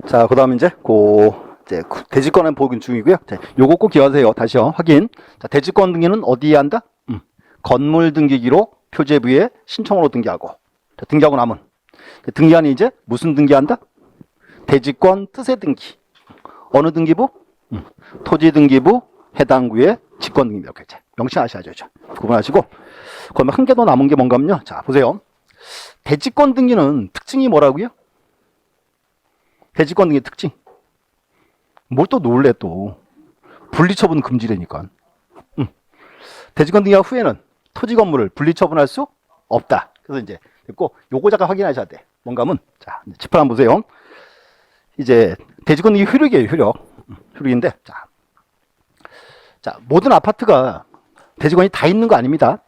자, 그 다음에 이제 대지권은 보기 중이고요. 자, 요거 꼭 기억하세요. 다시요. 확인. 자, 대지권 등기는 어디에 한다? 건물 등기기로 표제부에 신청으로 등기하고. 자, 등기하고 남은. 등기한이 이제 무슨 등기한다? 대지권 뜻의 등기. 어느 등기부? 토지 등기부 해당 구의 직권 등기 이렇게 이제 명시하셔야죠. 구분하시고. 그러면 한 개 더 남은 게 뭔가면요. 자, 보세요. 대지권 등기는 특징이 뭐라고요? 대지권 등기 특징. 뭘 또 놀래 또. 분리처분 금지라니까. 대지권 등기한 후에는 토지 건물을 분리처분할 수 없다. 그래서 이제 꼭 요거 잠깐 확인하셔야 돼. 뭔가면 자, 짚어 한번 보세요. 이제 대지권 등기 효력이에요. 효력인데 자, 모든 아파트가 대지권이 다 있는 거 아닙니다.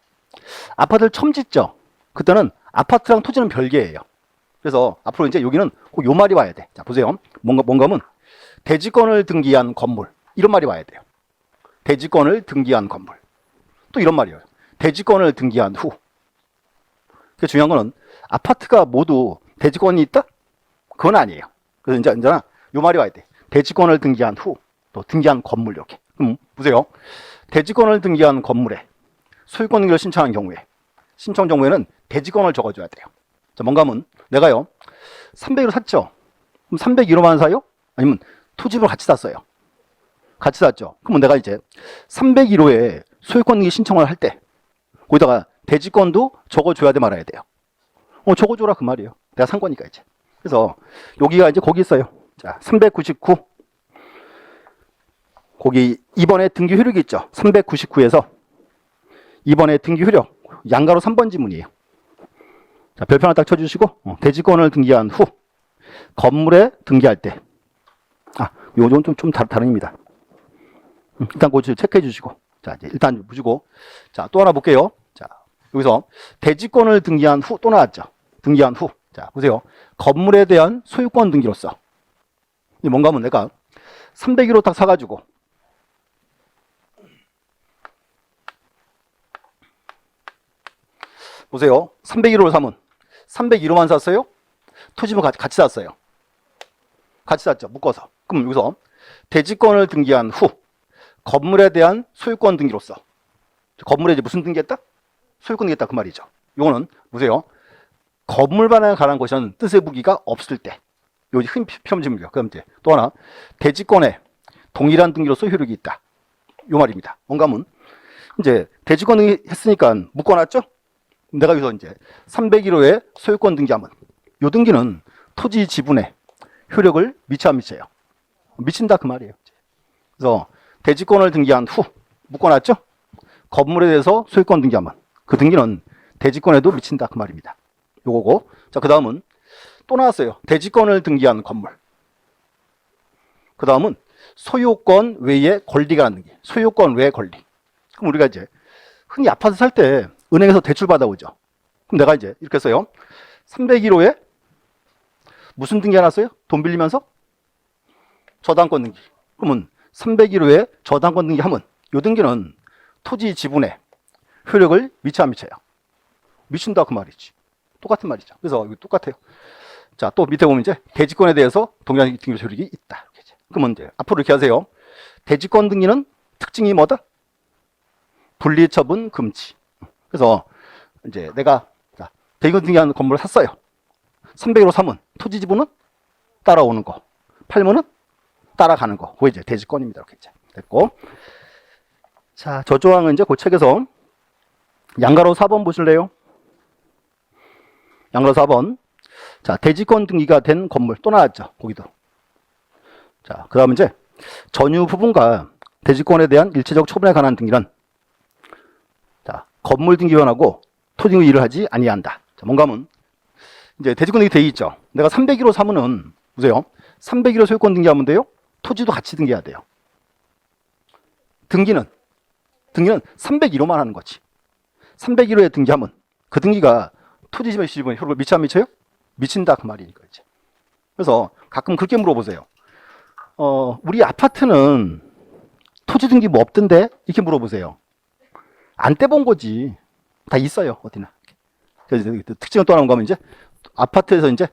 아파트를 처음 짓죠. 그때는 아파트랑 토지는 별개예요. 그래서 앞으로 이제 여기는 꼭 요 말이 와야 돼. 자, 보세요. 뭔가면 대지권을 등기한 건물. 이런 말이 와야 돼요. 대지권을 등기한 건물. 또 이런 말이에요. 대지권을 등기한 후. 그 중요한 거는 아파트가 모두 대지권이 있다? 그건 아니에요. 그래서 이제 요 말이 와야 돼. 대지권을 등기한 후, 또 등기한 건물 이렇게. 보세요. 대지권을 등기한 건물에 소유권 등기를 신청한 경우에 신청 경우에는 대지권을 적어줘야 돼요. 자, 뭔가면 내가요 301호 샀죠. 그럼 301호만 사요? 아니면 토지를 같이 샀어요. 같이 샀죠. 그러면 내가 이제 301호에 소유권 등기 신청을 할 때 거기다가 대지권도 적어줘야 돼 말아야 돼요. 적어줘라 그 말이에요. 내가 산 거니까 이제. 그래서 여기가 이제 거기 있어요. 자, 399. 거기 이번에 등기 효력이 있죠. 399에서 이번에 등기 효력 양가로 3번 지문이에요. 자, 별표 하나 딱 쳐주시고 대지권을 등기한 후 건물에 등기할 때 요건 좀 다릅니다. 일단 그거 체크해 주시고 자, 이제 일단 보시고 자, 또 하나 볼게요. 자, 여기서 대지권을 등기한 후 또 나왔죠. 등기한 후. 자, 보세요. 건물에 대한 소유권 등기로서 이 뭔가 하면 내가 301호 딱 사가지고 보세요. 301호를 사면 301호만 샀어요? 토지만 같이 샀어요. 같이 샀죠. 묶어서. 그럼 여기서 대지권을 등기한 후 건물에 대한 소유권 등기로서 건물에 이제 무슨 등기했다? 소유권 등기했다 그 말이죠. 요거는 보세요. 건물만에 관한 것은 뜻의 부기가 없을 때 여기 흔히 표현집니다. 그럼 이제 또 하나 대지권에 동일한 등기로서 효력이 있다. 요 말입니다. 뭔가 하면 이제 대지권 등기 했으니까 묶어놨죠? 내가 여기서 이제 301호에 소유권 등기하면 요 등기는 토지 지분에 효력을 미쳐 안 미쳐요? 미친다 그 말이에요. 그래서 대지권을 등기한 후 묶어놨죠? 건물에 대해서 소유권 등기하면 그 등기는 대지권에도 미친다 그 말입니다. 요거고. 자, 그 다음은 또 나왔어요. 대지권을 등기한 건물. 그 다음은 소유권 외의 권리가 라는 등기. 소유권 외의 권리. 그럼 우리가 이제 흔히 아파트 살 때 은행에서 대출 받아오죠. 그럼 내가 이제 이렇게 써요. 301호에 무슨 등기 해놨어요? 돈 빌리면서? 저당권 등기. 그러면 301호에 저당권 등기 하면 이 등기는 토지 지분에 효력을 미쳐 안 미쳐요? 미친다 그 말이지. 똑같은 말이죠. 그래서 이거 똑같아요. 자, 또 밑에 보면 이제 대지권에 대해서 동일한 등기 효력이 있다. 그러면 이제 앞으로 이렇게 하세요. 대지권 등기는 특징이 뭐다? 분리처분 금지. 그래서 이제 내가 대지권 등기한 건물을 샀어요. 301호 사면 토지 지분은 따라오는 거, 팔면은 따라가는 거. 그게 이제 대지권입니다. 이렇게 이제 됐고. 자, 저 조항은 이제 그 책에서 양가로 4번 보실래요? 양가로 4번. 자, 대지권 등기가 된 건물 또 나왔죠. 거기도. 자, 그 다음에 이제 전유 부분과 대지권에 대한 일체적 처분에 관한 등기는 자, 건물 등기원하고 토지 등기 일을 하지 아니한다. 자, 뭔가 하면 이제 대지권 등기 돼 있죠. 내가 301호 사면은 보세요. 301호 소유권 등기하면 돼요. 토지도 같이 등기해야 돼요. 등기는 301호만 하는 거지. 301호에 등기하면 그 등기가 토지 지분에 효력을 미쳐 안 미쳐요? 미친다 그 말이니까 이제. 그래서 가끔 그렇게 물어보세요. 우리 아파트는 토지 등기 뭐 없던데? 이렇게 물어보세요. 안 떼본 거지. 다 있어요 어디나. 그래서 특징을 또 하나 가면 이제 아파트에서 이제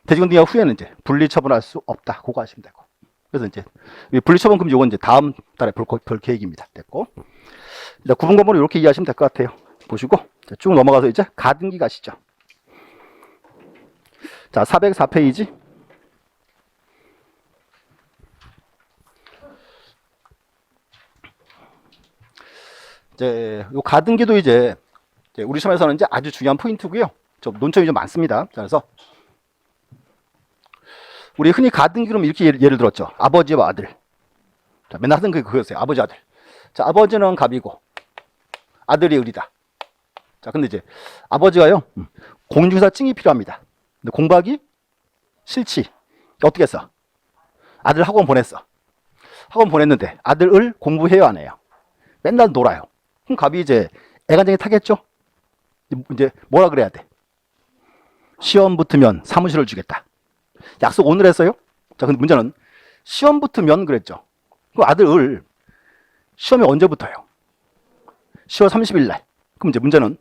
대지권 등기한 후에는 이제 분리 처분할 수 없다. 그거 하시면 되고. 그래서 이제 분리 처분 금지 요건 이제 다음 달에 볼 계획입니다. 됐고. 자, 구분 건물을 이렇게 이해하시면 될 것 같아요. 보시고 쭉 넘어가서 이제 가등기 가시죠. 자, 404페이지. 이제 요 가등기도 이제 우리 시험에서는 이제 아주 중요한 포인트고요. 좀 논점이 좀 많습니다. 그래서 우리 흔히 가등기 그러면 이렇게 예를 들었죠. 아버지와 아들. 자, 맨날 하던 게 그거였어요. 아버지, 아들. 자, 아버지는 갑이고 아들이 을이다. 자, 근데 이제 아버지가요, 공인중개사 증이 필요합니다. 근데 공부하기 싫지. 어떻게 했어? 아들 학원 보냈어. 학원 보냈는데 아들 을 공부해요, 안 해요? 맨날 놀아요. 그럼 갑이 이제 애간장에 타겠죠? 이제 뭐라 그래야 돼? 시험 붙으면 사무실을 주겠다. 약속 오늘 했어요? 자, 근데 문제는 시험 붙으면 그랬죠. 그럼 아들 을 시험이 언제 붙어요? 10월 30일 날. 그럼 이제 문제는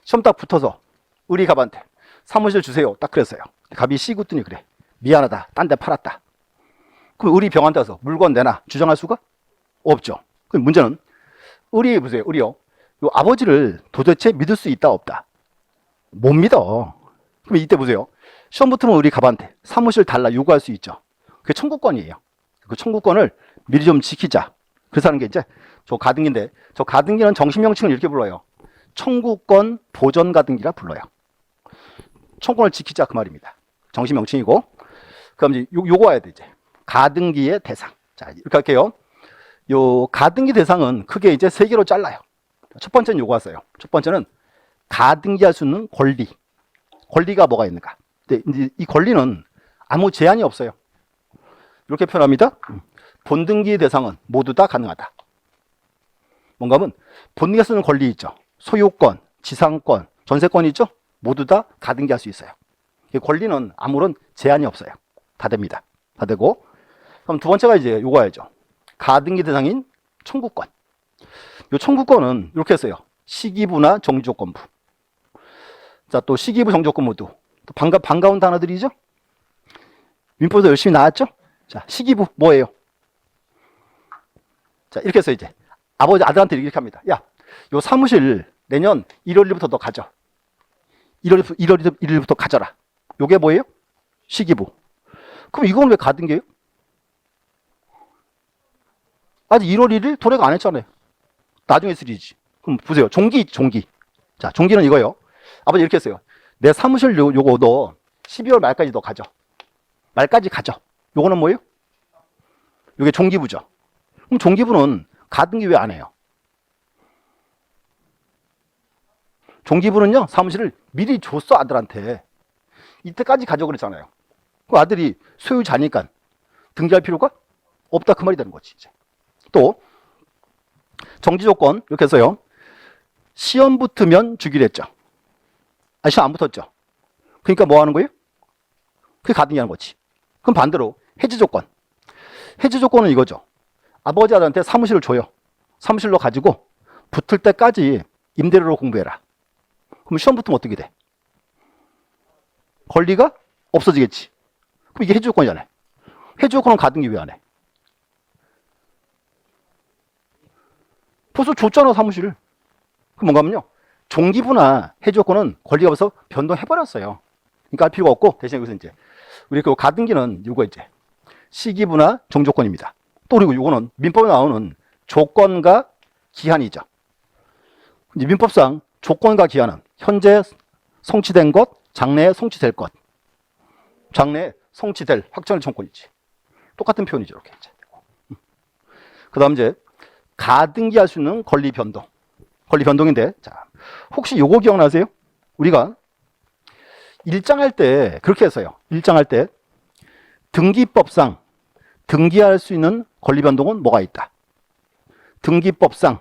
시험 딱 붙어서 을이 갑한테 사무실 주세요. 딱 그랬어요. 갑이 씨구더니 그래. 미안하다. 딴 데 팔았다. 그럼 을이 병한테 와서 물건 내놔. 주장할 수가 없죠. 그럼 문제는 을이 보세요. 을이요. 요 아버지를 도대체 믿을 수 있다 없다? 못 믿어. 그럼 이때 보세요. 시험 붙으면 을이 갑한테 사무실 달라 요구할 수 있죠. 그게 청구권이에요. 그 청구권을 미리 좀 지키자. 그래서 하는 게 이제 저 가등기인데, 저 가등기는 정식 명칭을 이렇게 불러요. 청구권 보전 가등기라 불러요. 청구권을 지키자 그 말입니다. 정식 명칭이고. 그럼 이제 요거 와야 돼 이제. 가등기의 대상. 자, 이렇게 할게요. 요 가등기 대상은 크게 이제 세 개로 잘라요. 첫 번째는 요거 왔어요. 첫 번째는 가등기할 수 있는 권리. 권리가 뭐가 있는가? 근데 이제 이 권리는 아무 제한이 없어요. 이렇게 표현합니다. 본등기 대상은 모두 다 가능하다. 뭔가 하면 본등기할 수 있는 권리 있죠. 소유권, 지상권, 전세권이 있죠. 모두 다 가등기할 수 있어요. 이 권리는 아무런 제한이 없어요. 다 됩니다. 다 되고. 그럼 두 번째가 이제 요거 해야죠. 가등기 대상인 청구권. 요 청구권은 이렇게 했어요. 시기부나 정지조건부. 자, 또 시기부, 정지조건부도 또 반가운 단어들이죠. 민법에서 열심히 나왔죠. 자, 시기부 뭐예요? 자, 이렇게 해서 이제 아버지 아들한테 이렇게 합니다. 야, 요 사무실 내년 1월 1일부터 너 가져. 1월 1일부터 가져라. 요게 뭐예요? 시기부. 그럼 이건 왜 가등기예요? 아직 1월 1일 도래가 안 했잖아요. 나중에 쓰리지. 그럼 보세요. 종기. 자, 종기는 이거예요. 아버지 이렇게 했어요. 내 사무실 요거 너 12월 말까지 너 가져. 말까지 가져. 요거는 뭐예요? 요게 종기부죠. 그럼 종기부는 가등기 왜 안 해요? 종기부는요, 사무실을 미리 줬어, 아들한테. 이때까지 가져 그랬잖아요. 그 아들이 소유자니까 등기할 필요가 없다 그 말이 되는 거지, 이제. 또 정지조건 이렇게 해서요. 시험 붙으면 주기로 했죠. 아, 시험 안 붙었죠. 그러니까 뭐 하는 거예요? 그게 가등기하는 거지. 그럼 반대로 해지조건. 해지조건은 이거죠. 아버지 아들한테 사무실을 줘요. 사무실로 가지고 붙을 때까지 임대료로 공부해라. 그럼 시험 붙으면 어떻게 돼? 권리가 없어지겠지. 그럼 이게 해지조건이잖아요. 해지조건은 가등기 왜 안 해? 벌써 줬잖아, 사무실을. 그럼 뭔가 하면요. 종기부나 해지조건은 권리가 없어서 변동해버렸어요. 그러니까 할 필요가 없고, 대신 여기서 이제, 우리 그 가등기는 이거 이제, 시기부나 종조건입니다. 또 그리고 이거는 민법에 나오는 조건과 기한이죠. 이제 민법상 조건과 기한은 현재 성취된 것, 장래에 성취될 것. 장래에 성취될 확정일 청구권이지. 똑같은 표현이죠, 이렇게. 그 다음 이제, 가등기할 수 있는 권리 변동. 권리 변동인데, 자, 혹시 요거 기억나세요? 우리가 일장할 때 그렇게 했어요. 일장할 때 등기법상 등기할 수 있는 권리 변동은 뭐가 있다? 등기법상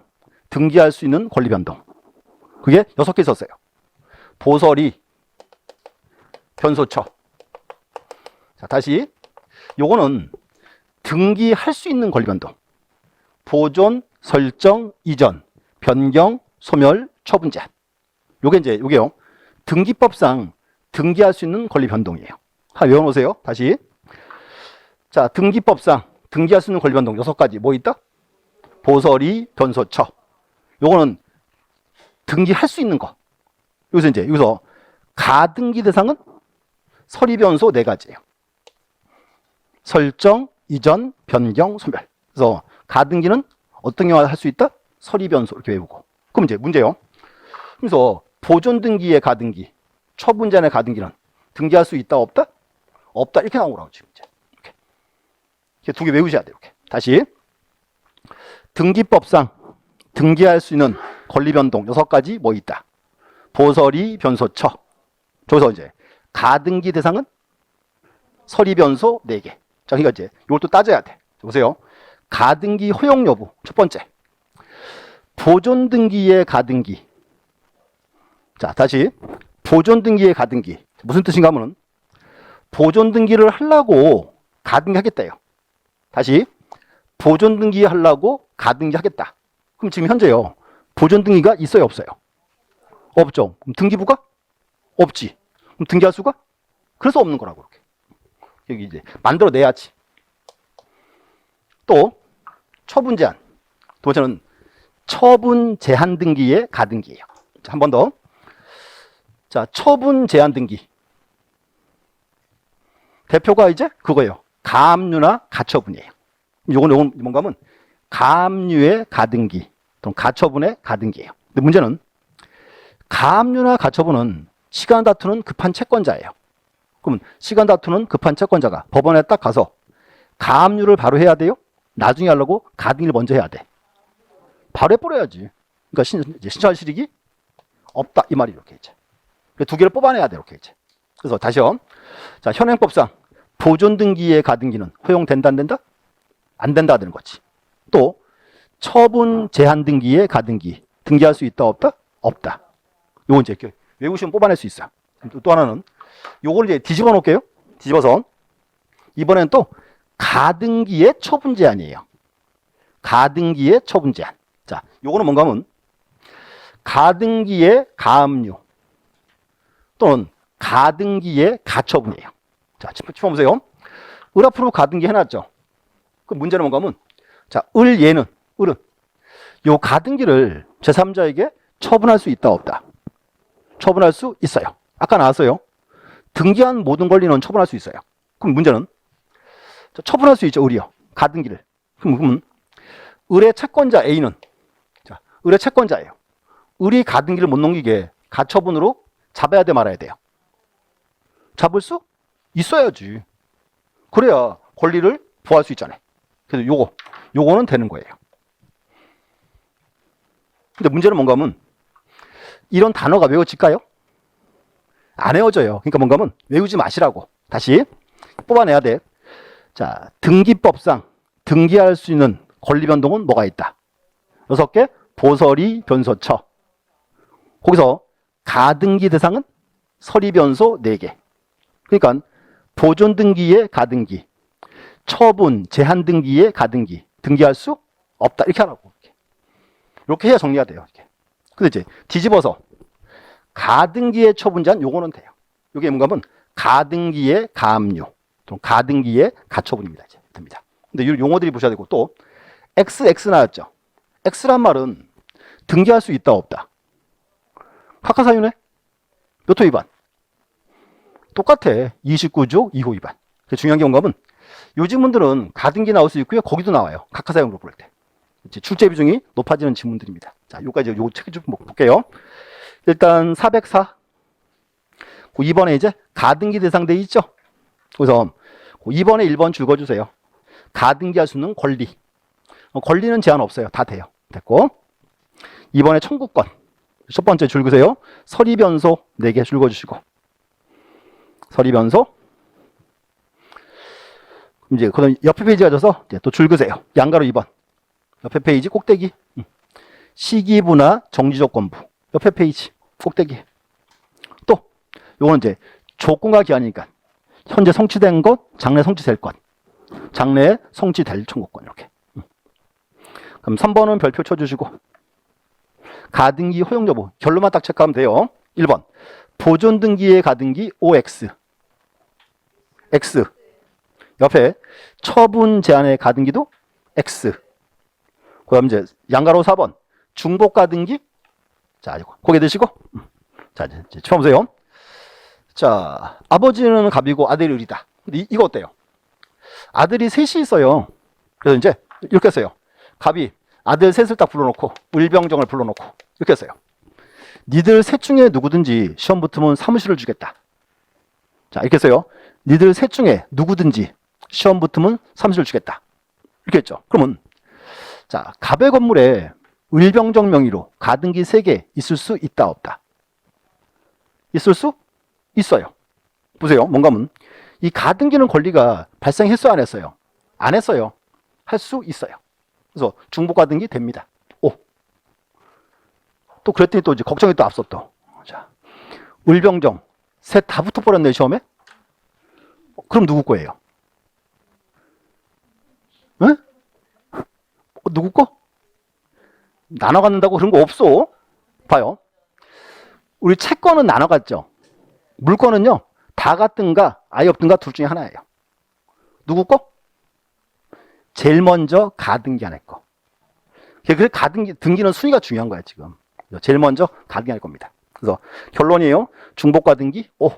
등기할 수 있는 권리 변동. 그게 6개 있었어요. 보설이, 변소처. 자, 다시 요거는 등기할 수 있는 권리 변동. 보존, 설정, 이전, 변경, 소멸, 처분 제한. 요게 이제 요게요. 등기법상 등기할 수 있는 권리 변동이에요. 외워놓으세요. 다시. 자, 등기법상 등기할 수 있는 권리 변동 6가지. 뭐 있다? 보설이, 변소처. 요거는 등기할 수 있는 거. 여기서 가등기 대상은 서리, 변소 4가지예요. 설정, 이전, 변경, 소멸. 그래서 가등기는 어떤 경우에 할 수 있다? 서리, 변소 이렇게 외우고. 그럼 이제 문제요. 그래서 보존 등기의 가등기, 처분 제한의 가등기는 등기할 수 있다, 없다? 없다 이렇게 나온 거라고 지금 이제. 이렇게 2개 외우셔야 돼요. 이렇게. 다시. 등기법상 등기할 수 있는 권리 변동 6가지 뭐 있다? 보설이, 변소처. 저기서 이제 가등기 대상은 서리, 변소 4개. 자, 그러니까 이제 이걸 또 따져야 돼. 보세요. 가등기 허용 여부 첫 번째. 보존 등기의 가등기. 자, 다시 보존 등기의 가등기. 무슨 뜻인가 하면은 보존 등기를 하려고 가등기 하겠다요. 다시 보존 등기 하려고 가등기 하겠다. 그럼 지금 현재요. 보존 등기가 있어요, 없어요? 없죠. 그럼 등기부가 없지. 그럼 등기할 수가? 그래서 없는 거라고 이렇게. 여기 이제 만들어 내야지. 또 처분 제한. 두 번째는 처분 제한 등기의 가등기예요. 자, 한 번 더. 자, 처분 제한 등기. 대표가 이제 그거예요. 가압류나 가처분이에요. 요건 뭔가 하면 가압류의 가등기 또는 가처분의 가등기예요. 근데 문제는 가압류나 가처분은 시간 다투는 급한 채권자예요. 그러면 시간 다투는 급한 채권자가 법원에 딱 가서 가압류를 바로 해야 돼요? 나중에 하려고 가등기를 먼저 해야 돼. 바로 해버려야지. 그러니까 신청할 실익이 없다 이 말이 이렇게 이제. 2개를 뽑아내야 돼 이렇게 이제. 그래서 다시요. 자, 현행법상 보존 등기의 가등기는 허용된다 안 된다? 안 된다 되는 거지. 또 처분 제한 등기의 가등기 등기할 수 있다 없다? 없다. 요거 이제 외우시면 뽑아낼 수 있어요. 또 하나는 요걸 이제 뒤집어 놓을게요. 뒤집어서 이번엔 또 가등기의 처분 제한이에요. 가등기의 처분 제한. 자, 요거는 뭔가 하면 가등기의 가압류 또는 가등기의 가처분이에요. 자, 짚어보세요. 을 앞으로 가등기 해놨죠. 그 문제는 뭔가 하면 자, 을은 요 가등기를 제3자에게 처분할 수 있다 없다? 처분할 수 있어요. 아까 나왔어요. 등기한 모든 권리는 처분할 수 있어요. 그럼 문제는 처분할 수 있죠. 을이요. 가등기를. 그럼 을의 채권자 A는 자, 을의 채권자예요. 을이 가등기를 못 넘기게 가처분으로 잡아야 돼 말아야 돼요. 잡을 수 있어야지. 그래야 권리를 보호할 수 있잖아요. 그래서 요거는 되는 거예요. 근데 문제는 뭔가 하면 이런 단어가 외워질까요? 안 외워져요. 그러니까 뭔가 하면 외우지 마시라고. 다시 뽑아내야 돼. 자, 등기법상 등기할 수 있는 권리 변동은 뭐가 있다? 6개, 보설이, 변소처. 거기서 가등기 대상은 서리, 변소 4개. 그러니까 보존 등기의 가등기, 처분 제한 등기의 가등기 등기할 수 없다 이렇게 하라고. 이렇게 해야 정리가 돼요. 이렇게. 근데 이제 뒤집어서 가등기의 처분 제한 요거는 돼요. 이게 뭔가 하면 가등기의 가압류 또 가등기의 가처분입니다. 이제 됩니다. 근데 이 용어들이 보셔야 되고 또 XX 나왔죠. X란 말은 등기할 수 있다 없다. 각하사유네. 몇 호 위반? 똑같아. 29조 2호 위반. 중요한 게 뭔가 하면 요즘 문들은 가등기 나올 수 있고요. 거기도 나와요. 각하사유로 볼 때. 출제 비중이 높아지는 지문들입니다. 자, 요까지 요 책 좀 볼게요. 일단 404. 2번에 이제 가등기 대상돼 있죠. 그래서 2번에 1번 줄 그어주세요. 가등기할 수 있는 권리. 권리는 제한 없어요. 다 돼요. 됐고. 2번에 청구권. 첫 번째 줄 그으세요. 서리, 변소 4개 줄 그어주시고. 서리, 변소. 이제 그럼 옆에 페이지 가져서 또 줄 그으세요. 양가로 2번. 옆에 페이지 꼭대기. 시기부나 정지조건부. 옆에 페이지 꼭대기. 또 요거는 이제 조건과 기한이니까 현재 성취된 것, 장래 성취될 것. 장래에 성취될 청구권 이렇게. 그럼 3번은 별표 쳐주시고 가등기 허용 여부 결론만 딱 체크하면 돼요. 1번 보존 등기의 가등기 OX X. 옆에 처분 제한의 가등기도 X. 그 다음 이제 양가로 4번. 중복 가등기. 자, 고개 드시고. 자, 이제 쳐보세요. 자, 아버지는 갑이고 아들이 을이다. 근데 이거 어때요? 아들이 셋이 있어요. 그래서 이제 이렇게 했어요. 갑이 아들 셋을 딱 불러놓고 을병정을 불러놓고 이렇게 했어요. 니들 셋 중에 누구든지 시험 붙으면 사무실을 주겠다. 자, 이렇게 했어요. 니들 셋 중에 누구든지 시험 붙으면 사무실을 주겠다. 이렇게 했죠. 그러면 자, 갑의 건물에 을병정 명의로 가등기 3개 있을 수 있다 없다? 있을 수 있어요. 보세요. 뭔가 하면 이 가등기는 권리가 발생했어요, 안 했어요? 안 했어요. 할 수 있어요. 그래서 중복 가등기 됩니다. 오. 또 그랬더니 또 이제 걱정이 또 앞서 또. 자, 을병정 셋 다 붙어버렸네 시험에. 그럼 누구 거예요? 응? 누구 거? 나눠 갖는다고 그런 거 없어. 봐요. 우리 채권은 나눠 갖죠. 물건은요, 다 같든가 아예 없든가 둘 중에 하나예요. 누구 거? 제일 먼저 가등기 안에 거. 그래서 등기는 순위가 중요한 거야, 지금. 제일 먼저 가등기 안에 겁니다. 그래서 결론이에요. 중복 가등기 O.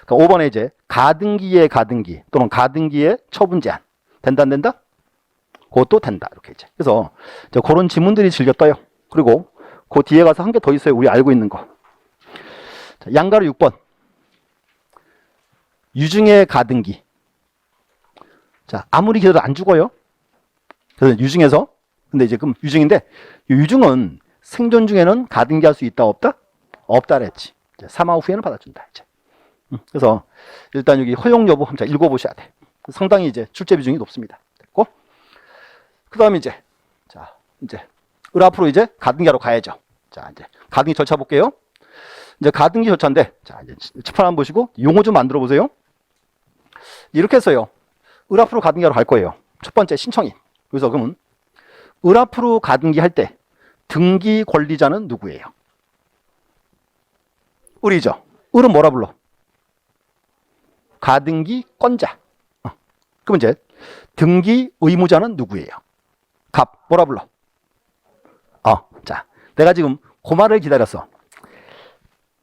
그러니까 5번에 이제 가등기의 가등기 또는 가등기의 처분 제한. 된다, 안 된다? 그것도 된다. 이렇게 이제. 그래서 이제 그런 지문들이 즐겨 떠요. 그리고 그 뒤에 가서 한 개 더 있어요. 우리 알고 있는 거. 자, 양가로 6번. 유증의 가등기. 자, 아무리 기다려도 안 죽어요. 그래서 유증에서, 근데 이제 그럼 유증인데, 유증은 생존 중에는 가등기 할 수 있다, 없다? 없다 그랬지. 이제 사망 후에는 받아준다, 이제. 그래서 일단 여기 허용 여부 한번 읽어보셔야 돼. 상당히 이제 출제 비중이 높습니다. 됐고. 그 다음에 이제, 자, 이제, 앞으로 이제 가등기하러 가야죠. 자, 이제 가등기 절차 볼게요. 이제 가등기 절차인데, 자, 이제 칠판 한번 보시고 용어 좀 만들어 보세요. 이렇게 했어요. 을 앞으로 가등기하러 갈 거예요. 첫 번째 신청인. 그래서 그러면 을 앞으로 가등기 할 때 등기 권리자는 누구예요? 을이죠. 을은 뭐라 불러? 가등기 건자. 그럼 이제 등기 의무자는 누구예요? 갑. 뭐라 불러? 자, 내가 지금 그 말을 기다렸어.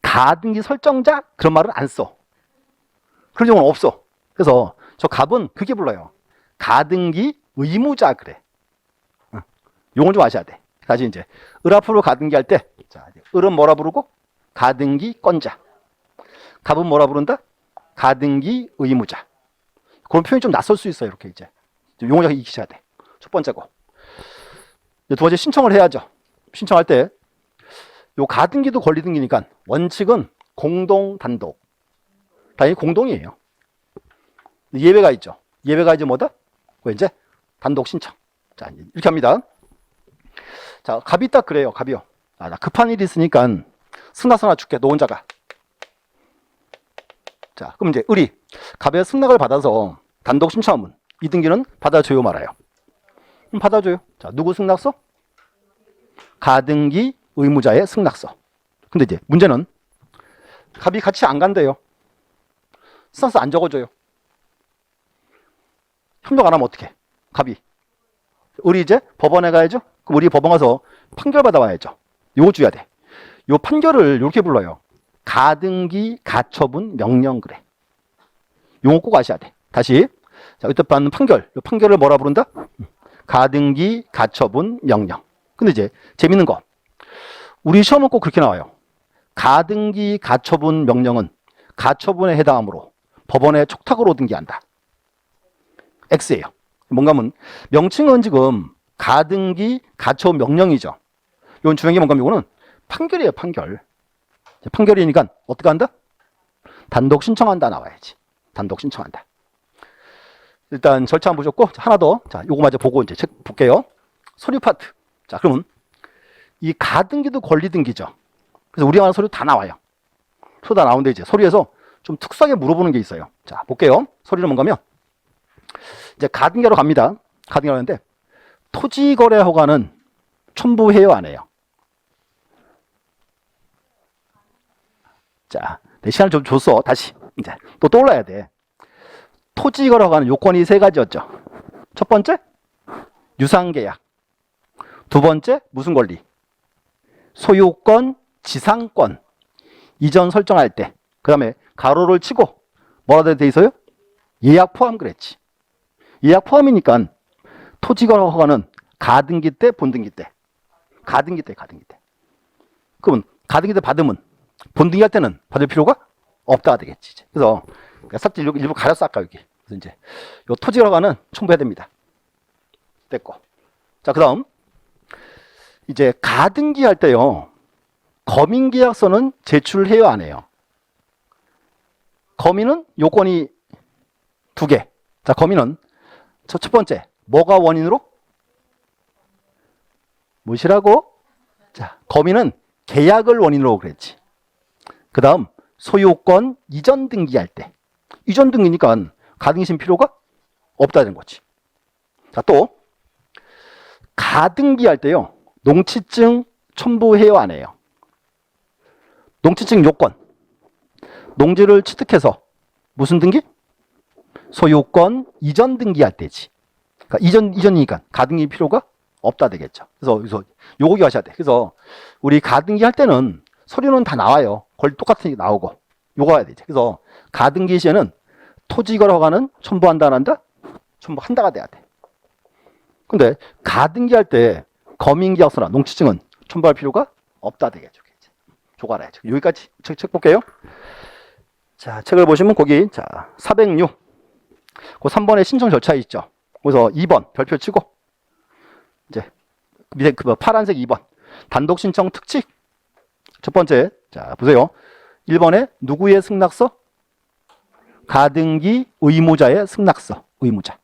가등기 설정자? 그런 말은 안 써. 그런 경우는 없어. 그래서 저 갑은 그게 불러요. 가등기 의무자 그래. 용어 좀 아셔야 돼. 다시 이제 을 앞으로 가등기 할 때, 자, 을은 뭐라 부르고? 가등기 건자. 갑은 뭐라 부른다? 가등기 의무자. 그런 표현이 좀 낯설 수 있어요. 이렇게 이제 용어 잘 익히셔야 돼. 첫 번째고. 두 번째 신청을 해야죠. 신청할 때 요 가등기도 권리등기니까 원칙은 공동 단독. 당연히 공동이에요. 예외가 있죠. 예외가 이제 뭐다? 이제 단독 신청. 자, 이렇게 합니다. 자, 갑이 딱 그래요. 갑이요. 나 급한 일이 있으니까 승낙 하나 줄게. 너 혼자 가. 자, 그럼 이제 을이 갑의 승낙을 받아서 단독 신청하면 이 등기는 받아줘요, 말아요? 받아줘요. 자, 누구 승낙서? 가등기 의무자의 승낙서. 근데 이제 문제는 갑이 같이 안 간대요. 승낙서 안 적어줘요. 협력 안 하면 어떡해? 갑이. 우리 이제 법원에 가야죠? 그럼 우리 법원 가서 판결 받아와야죠. 요거 줘야 돼. 요 판결을 이렇게 불러요. 가등기 가처분 명령 그래. 요거 꼭 아셔야 돼. 다시. 자, 이때 받는 판결. 요 판결을 뭐라 부른다? 가등기 가처분 명령. 근데 이제 재밌는 거. 우리 시험은 꼭 그렇게 나와요. 가등기 가처분 명령은 가처분에 해당하므로 법원에 촉탁으로 등기한다. X예요. 뭔가 하면 명칭은 지금 가등기 가처분 명령이죠. 이건 중요한 게 뭔가 하면 이거는 판결이에요. 판결. 판결이니까 어떻게 한다? 단독 신청한다 나와야지. 단독 신청한다. 일단 절차 한번 보셨고 하나 더. 자, 요거 마저 보고 이제 책 볼게요. 서류 파트. 자, 그러면 이 가등기도 권리등기죠. 그래서 우리가 하는 서류 다 나와요. 서류 다 나오는데 이제 서류에서 좀 특수하게 물어보는 게 있어요. 자, 볼게요. 서류는 뭔가면 이제 가등기하러 갑니다. 가등기하러 하는데 토지거래 허가는 첨부해요, 안 해요? 자, 내 시간을 좀 줬어. 다시 이제 또 떠올라야 돼. 토지 거래하는 요건이 세 가지였죠. 첫 번째, 유상계약. 두 번째, 무슨 권리? 소유권, 지상권. 이전 설정할 때. 그 다음에 가로를 치고 뭐라 돼 있어요? 예약 포함 그랬지. 예약 포함이니까 토지 거래 허가는 가등기 때, 본등기 때. 가등기 때. 그러면 가등기 때 받으면 본등기 할 때는 받을 필요가 없다가 되겠지. 이제. 그래서 삭제 일부 가렸어 아까 여기. 그래서 이제 요 토지 거래 허가는 첨부해야 됩니다. 됐고. 자, 그다음 이제 가등기 할 때요. 검인계약서는 제출해요, 안 해요? 검인은 요건이 두 개. 자, 검인은 첫 번째, 뭐가 원인으로? 무엇이라고? 자, 검인은 계약을 원인으로 그랬지. 그 다음, 소유권 이전 등기할 때. 이전 등기니까 가등기신 필요가 없다는 거지. 자, 또, 가등기할 때요. 농취증 첨부해요, 안 해요? 농취증 요건. 농지를 취득해서 무슨 등기? 소유권 이전 등기할 때지. 그러니까 이전이니까 가등기 필요가 없다 되겠죠. 그래서 요거 기억하셔야 돼. 그래서 우리 가등기 할 때는 서류는 다 나와요. 거의 똑같은 게 나오고. 요거 해야 되지. 그래서 가등기 시에는 토지 거래 허가는 첨부한다 안 한다? 첨부한다가 돼야 돼. 근데 가등기 할 때 검인계약서나 농취증은 첨부할 필요가 없다 되겠죠. 요거 알아야죠. 여기까지 책 볼게요. 자, 책을 보시면 거기 자 406. 그 3번에 신청 절차 있죠. 그래서 2번 별표 치고 이제 밑에 그 파란색 2번 단독 신청 특칙. 첫 번째 자 보세요. 1번에 누구의 승낙서? 가등기 의무자의 승낙서. 의무자.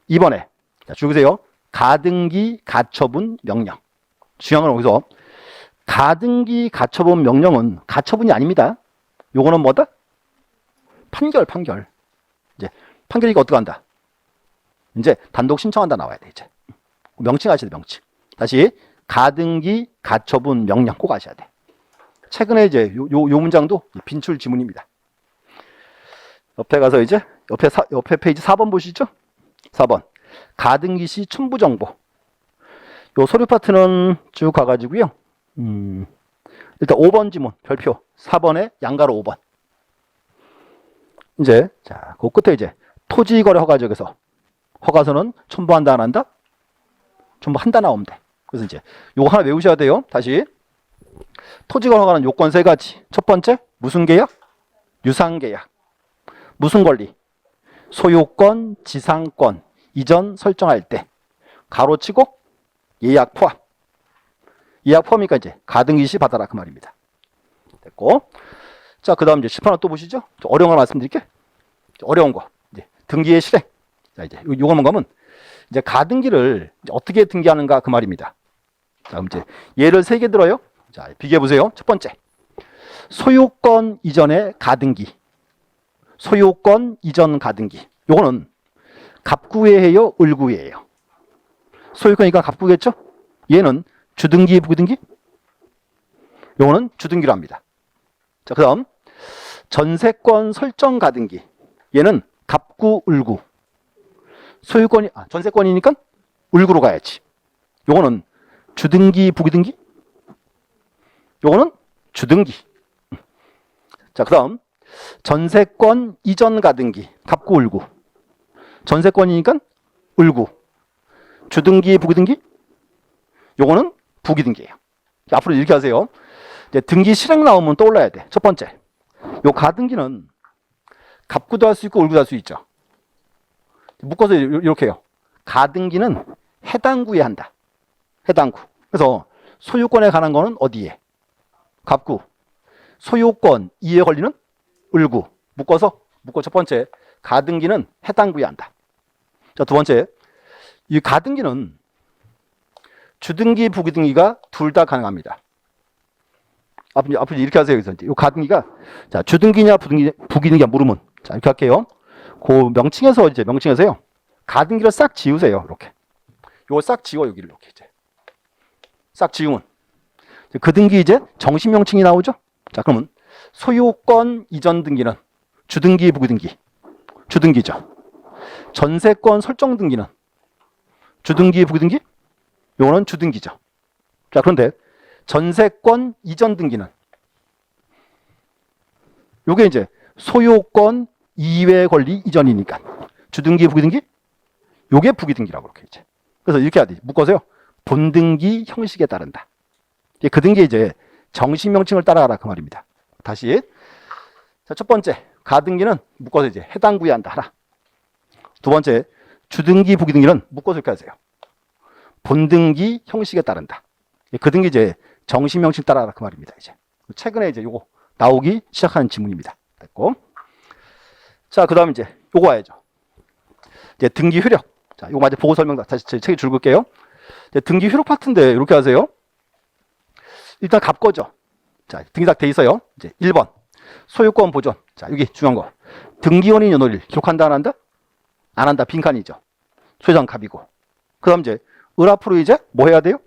2번에 자 주세요. 가등기 가처분 명령. 중요한 건 여기서 가등기 가처분 명령은 가처분이 아닙니다. 요거는 뭐다? 판결. 이제 판결이니까 어떻게 한다? 이제 단독 신청한다 나와야 돼 이제. 명칭 하셔야 돼 명칭. 다시 가등기 가처분 명령 꼭 하셔야 돼. 최근에 이제 요 문장도 빈출 지문입니다. 옆에 가서 이제 옆에 페이지 4번 보시죠. 4번 가등기 시 첨부 정보. 요 서류 파트는 쭉 가가지고요. 일단 5번 지문 별표 4번에 양가로 5번. 이제 자, 그 끝에 이제 토지거래 허가지역에서 허가서는 첨부한다 안 한다? 첨부한다 나오면 돼. 그래서 이제 요거 하나 외우셔야 돼요. 다시 토지거래 허가는 요건 세 가지. 첫 번째 무슨 계약? 유상계약. 무슨 권리? 소유권, 지상권 이전 설정할 때 가로치고 예약 포함. 예약 포함이니까 이제 가등기 시 받아라 그 말입니다. 됐고. 자, 그 다음 이제 10번 또 보시죠. 어려운 걸 말씀드릴게. 어려운 거. 이제 등기의 실행. 자, 이제 요거만 가면 이제 가등기를 이제 어떻게 등기하는가 그 말입니다. 자, 그럼 이제 예를 3개 들어요. 자, 비교해 보세요. 첫 번째. 소유권 이전의 가등기. 소유권 이전 가등기. 요거는 갑구예해요, 을구예해요? 소유권이니까 갑구겠죠? 얘는 주등기, 부등기? 요거는 주등기로 합니다. 자, 그 다음 전세권 설정 가등기. 얘는 갑구, 을구. 소유권이 전세권이니까 을구로 가야지. 요거는 주등기, 부등기? 요거는 주등기. 자, 그 다음 전세권 이전 가등기. 갑구, 을구. 전세권이니까 을구. 주등기, 부등기? 요거는 부기등기예요. 앞으로 이렇게 하세요. 이제 등기 실행 나오면 떠올라야 돼. 첫 번째, 요 가등기는 갑구도 할 수 있고 을구도 할 수 있죠. 묶어서 이렇게 해요. 가등기는 해당 구에 한다. 해당 구. 그래서 소유권에 관한 거는 어디에? 갑구. 소유권 이에 걸리는 을구. 묶어 첫 번째, 가등기는 해당 구에 한다. 자, 두 번째, 이 가등기는 주등기, 부기등기가 둘 다 가능합니다. 앞으로 이렇게 하세요. 그래서 이 가등기가 자 주등기냐 부기등기냐 물으면 자 이렇게 할게요. 그 명칭에서요. 가등기를 싹 지우세요. 이렇게. 요거 싹 지워 여기를 이렇게 이제 싹 지우면 그 등기 이제 정식 명칭이 나오죠. 자 그러면 소유권 이전 등기는 주등기, 부기등기. 주등기죠. 전세권 설정 등기는 주등기, 부등기? 요거는 주등기죠. 자, 그런데 전세권 이전 등기는 요게 이제 소유권 이외 권리 이전이니까 주등기, 부등기? 요게 부기등기라고 그렇게 이제. 그래서 이렇게 해야 돼. 묶어서요. 본등기 형식에 따른다. 그 등기 이제 정식 명칭을 따라가라 그 말입니다. 다시. 자, 첫 번째 가등기는 묶어서 이제 해당 구의한다 하라. 두 번째 주등기, 부기등기는 묶어서 이렇게 하세요. 본등기 형식에 따른다. 그 등기 이제 정식 명칭 따라가라 그 말입니다. 이제 최근에 이제 요거 나오기 시작하는 지문입니다. 됐고. 자, 그다음 이제 요거 와야죠. 이제 등기 효력. 자, 요거 마저 보고 설명 다시 제 책에 줄글게요. 등기 효력 파트인데 이렇게 하세요. 일단 갑거죠. 자, 등기 딱 돼 있어요. 이제 1번 소유권 보존. 자, 여기 중요한 거. 등기원인 연호일 기록한다 안 한다? 안 한다. 빈칸이죠. 소유자는 갑이고. 그다음 이제 을 앞으로 이제 뭐 해야 돼요?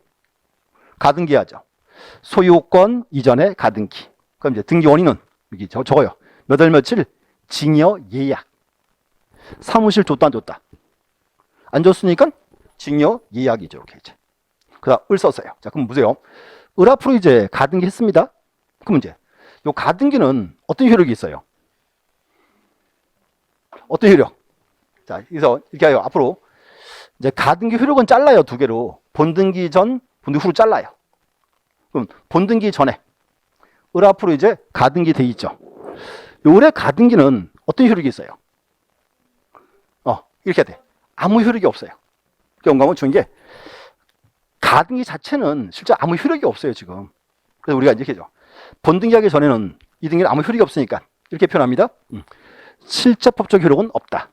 가등기하죠. 소유권 이전에 가등기. 그럼 이제 등기 원인은 여기 적어요. 몇 월 며칠 징여 예약. 사무실 줬다 안 줬다? 안 줬으니까 징여 예약이죠. 이렇게 이제. 그다음 을 썼어요. 자, 그럼 보세요. 을 앞으로 이제 가등기 했습니다. 그럼 이제 요 가등기는 어떤 효력이 있어요? 어떤 효력? 자, 그래서 이렇게 해요. 앞으로 이제 가등기 효력은 잘라요. 두 개로. 본등기 전, 본등기 후로 잘라요. 그럼 본등기 전에 을 앞으로 이제 가등기 돼 있죠. 요래 가등기는 어떤 효력이 있어요? 이렇게 돼. 아무 효력이 없어요. 영감은 중요한 게 가등기 자체는 실제 아무 효력이 없어요, 지금. 그래서 우리가 이렇게 하죠. 본등기하기 전에는 이 등기는 아무 효력이 없으니까 이렇게 표현합니다. 실제 법적 효력은 없다.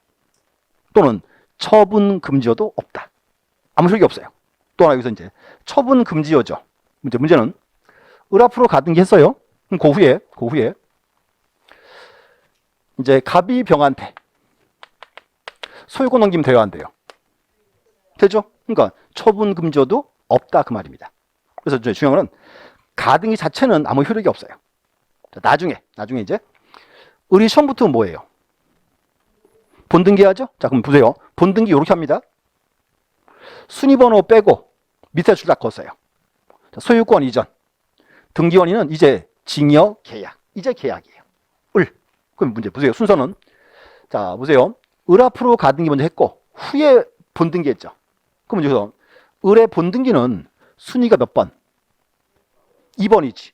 또는 처분 금지어도 없다. 아무 효력이 없어요. 또 하나 여기서 이제 처분 금지어죠. 문제는 을 앞으로 가등기 했어요. 그럼 그 후에 이제 갑이 병한테 소유권 넘기면 돼요, 안 돼요? 되죠? 그러니까 처분 금지어도 없다 그 말입니다. 그래서 이제 중요한 건 가등기 자체는 아무 효력이 없어요. 자, 나중에 이제 을이 처음부터 뭐예요? 본등기 하죠? 자, 그럼 보세요. 본등기 이렇게 합니다. 순위번호 빼고 밑에 줄 다 걷어요. 소유권 이전. 등기원인은 이제 징여 계약. 이제 계약이에요. 을. 그럼 문제 보세요. 순서는. 자, 보세요. 을 앞으로 가등기 먼저 했고 후에 본등기 했죠. 그럼 여기서 을의 본등기는 순위가 몇 번? 2번이지.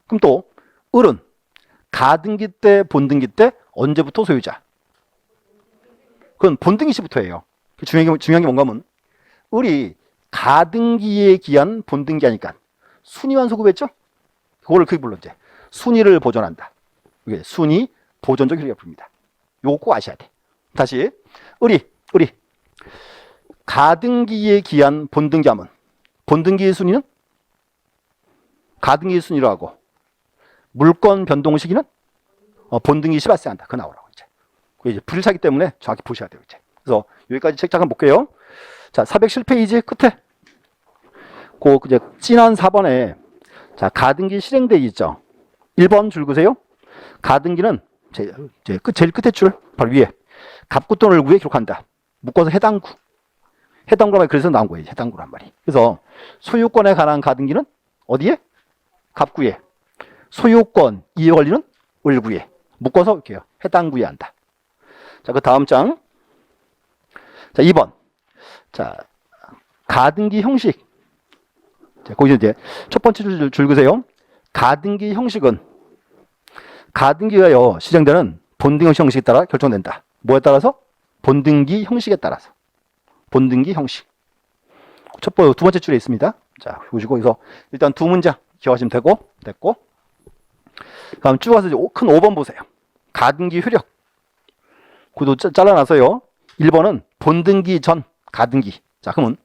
그럼 또 을은 가등기 때, 본등기 때 언제부터 소유자? 그건 본등기 시부터예요. 중요한 게 뭔가 하면 을이 가등기에 기한 본등기 하니까 순위완 소급했죠? 그거를 그게 불러 이제 순위를 보존한다. 이게 순위 보존적 효력을 부릅니다. 요거 꼭 아셔야 돼. 다시 을이 가등기에 기한 본등기하면 본등기의 순위는 가등기의 순위로 하고 물권 변동 시기는 본등기 시발세 한다. 그거 나오라고 이제. 그게 이제 불차기 때문에 정확히 보셔야 돼요 이제. 그래서 여기까지 책 잠깐 볼게요. 자, 407페이지 끝에 그 이제 진한 4번에 자, 가등기 실행돼 있죠. 1번 줄 그세요. 가등기는 제일 끝에 줄 바로 위에 갑구돈을 구에 기록한다. 묶어서 해당구. 해당구란 말이 그래서 나온 거예요. 해당구란 말이. 그래서 소유권에 관한 가등기는 어디에? 갑구에. 소유권 이해 권리는 을구에. 묶어서 이렇게요. 해당구에 한다. 자, 그 다음 장. 자, 2번. 자, 가등기 형식. 자, 거기서 이제 첫 번째 줄 그세요. 가등기 형식은 가등기가요 실행되는 본등기 형식에 따라 결정된다. 뭐에 따라서? 본등기 형식에 따라서. 본등기 형식. 두 번째 줄에 있습니다. 자, 보시고 여기서 일단 두 문장 기억하시면 됐고. 다음 쭉 가서 이제 큰 5번 보세요. 가등기 효력. 그도 잘라놔서요. 1번은 본등기 전 가등기. 자, 그러면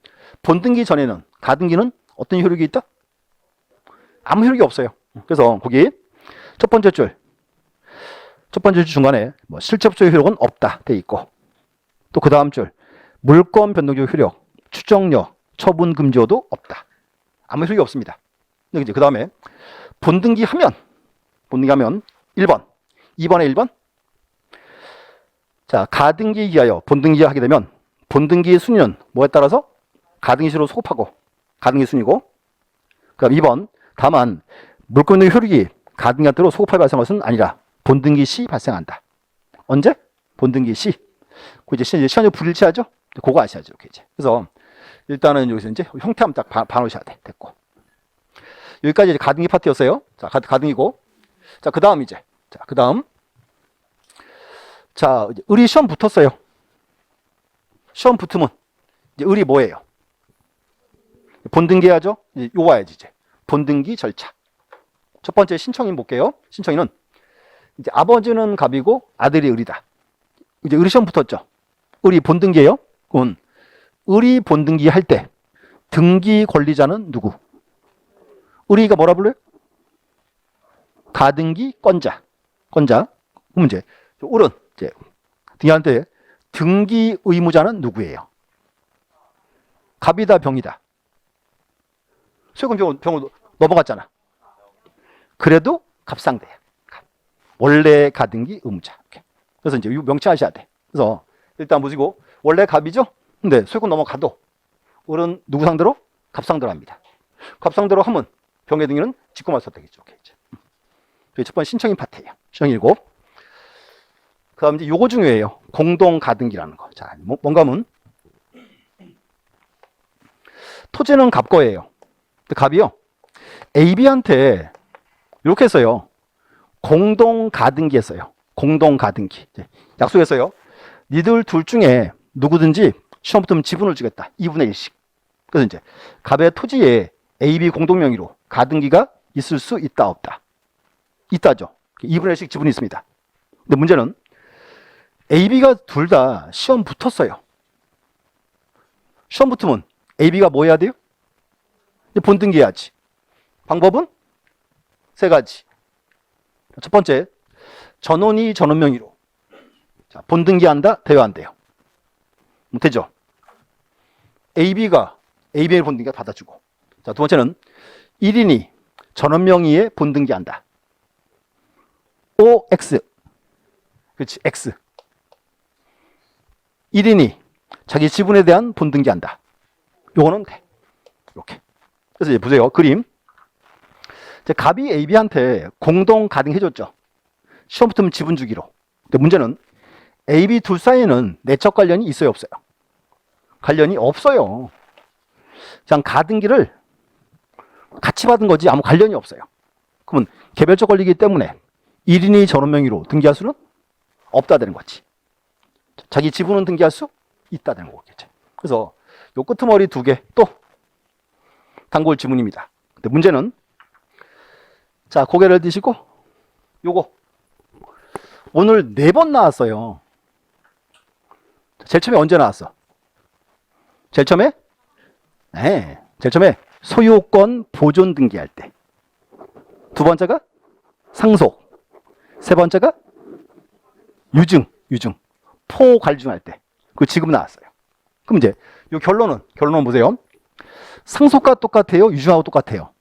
본등기 전에는 가등기는 어떤 효력이 있다? 아무 효력이 없어요. 그래서 거기 첫 번째 줄 중간에 뭐 실체법적 효력은 없다 돼 있고 또 그 다음 줄 물권 변동적 효력, 추정력, 처분 금지어도 없다. 아무 효력이 없습니다. 이제 그 다음에 본등기 하면 1번, 2번에 1번. 자, 가등기에 기하여 본등기에 하게 되면 본등기의 순위는 뭐에 따라서 가등기시로 소급하고 가등기 순위고, 그럼 2번 다만 물권의 효력이 가등기한테로 소급하여 발생한 것은 아니라 본등기 시 발생한다. 언제? 본등기 시. 그 이제 시간이 불일치하죠? 그거 아셔야죠. 이렇게 이제. 그래서 일단은 여기서 이제 형태 한번 딱 봐놓으셔야 돼. 됐고. 여기까지 이제 가등기 파트였어요. 자, 가등기고. 자, 그 다음 이제. 자, 그 다음. 자, 을이 시험 붙었어요. 시험 붙으면 이제 을이 뭐예요? 본등기 해야죠? 이제 요거 와야지 이제. 본등기 절차. 첫 번째 신청인 볼게요. 신청인은 이제 아버지는 갑이고 아들이 을이다. 이제 을이 시험 붙었죠. 을이 본등기예요. 그건 을이 본등기 할 때 등기 권리자는 누구? 을이가 뭐라 불러요? 가등기 건자. 그럼 이제 을은 이제 등기할 때 등기 의무자는 누구예요? 갑이다, 병이다. 세금 병으로 넘어갔잖아. 그래도 갑상대야. 원래 가등기 의무자. 그래서 이제 명치하셔야 돼. 그래서 일단 보시고 원래 갑이죠. 근데 세금 넘어가도 을은 누구 상대로? 갑상대로 합니다. 갑상대로 하면 병의 등기는 직권만 선택이죠. 첫 번째 신청인 파트예요. 신청이고. 그 다음 이제 요거 중요해요. 공동 가등기라는 거. 자, 뭔가 하면 토지는 갑 거예요. 갑이요. AB한테 이렇게 했어요. 공동 가등기 했어요. 공동 가등기. 약속했어요. 니들 둘 중에 누구든지 시험 붙으면 지분을 주겠다. 2분의 1씩. 그래서 이제 갑의 토지에 AB 공동 명의로 가등기가 있을 수 있다, 없다? 있다죠. 2분의 1씩 지분이 있습니다. 근데 문제는 AB가 둘 다 시험 붙었어요. 시험 붙으면 AB가 뭐 해야 돼요? 본등기 해야지. 방법은 세 가지. 첫 번째, 전원이 전원 명의로. 자, 본등기 한다? 돼요, 안 돼요? 되죠. AB가 AB의 본등기가 받아주고. 자, 두 번째는 1인이 전원 명의의 본등기 한다. OX. 그렇지, X. 1인이 자기 지분에 대한 본등기 한다. 요거는 돼. 이렇게. 그래서 이제 보세요. 그림. 갑이 AB한테 공동 가등 해줬죠. 시험 붙으면 지분 주기로. 근데 문제는 AB 둘 사이에는 내적 관련이 있어요, 없어요? 관련이 없어요. 그냥 가등기를 같이 받은 거지 아무 관련이 없어요. 그러면 개별적 권리이기 때문에 1인이 전원 명의로 등기할 수는 없다 되는 거지. 자기 지분은 등기할 수 있다 되는 거겠죠. 그래서 요 끄트머리 두 개 또 단골 지문입니다. 근데 문제는 자, 고개를 드시고 요거 오늘 4번 나왔어요. 제일 처음에 언제 나왔어? 제일 처음에? 네, 제일 처음에 소유권 보존 등기할 때. 두 번째가 상속. 세 번째가 유증. 포 관리증할 때. 그 지금 나왔어요. 그럼 이제 요 결론은 보세요. 상속과 똑같아요? 유증하고 똑같아요?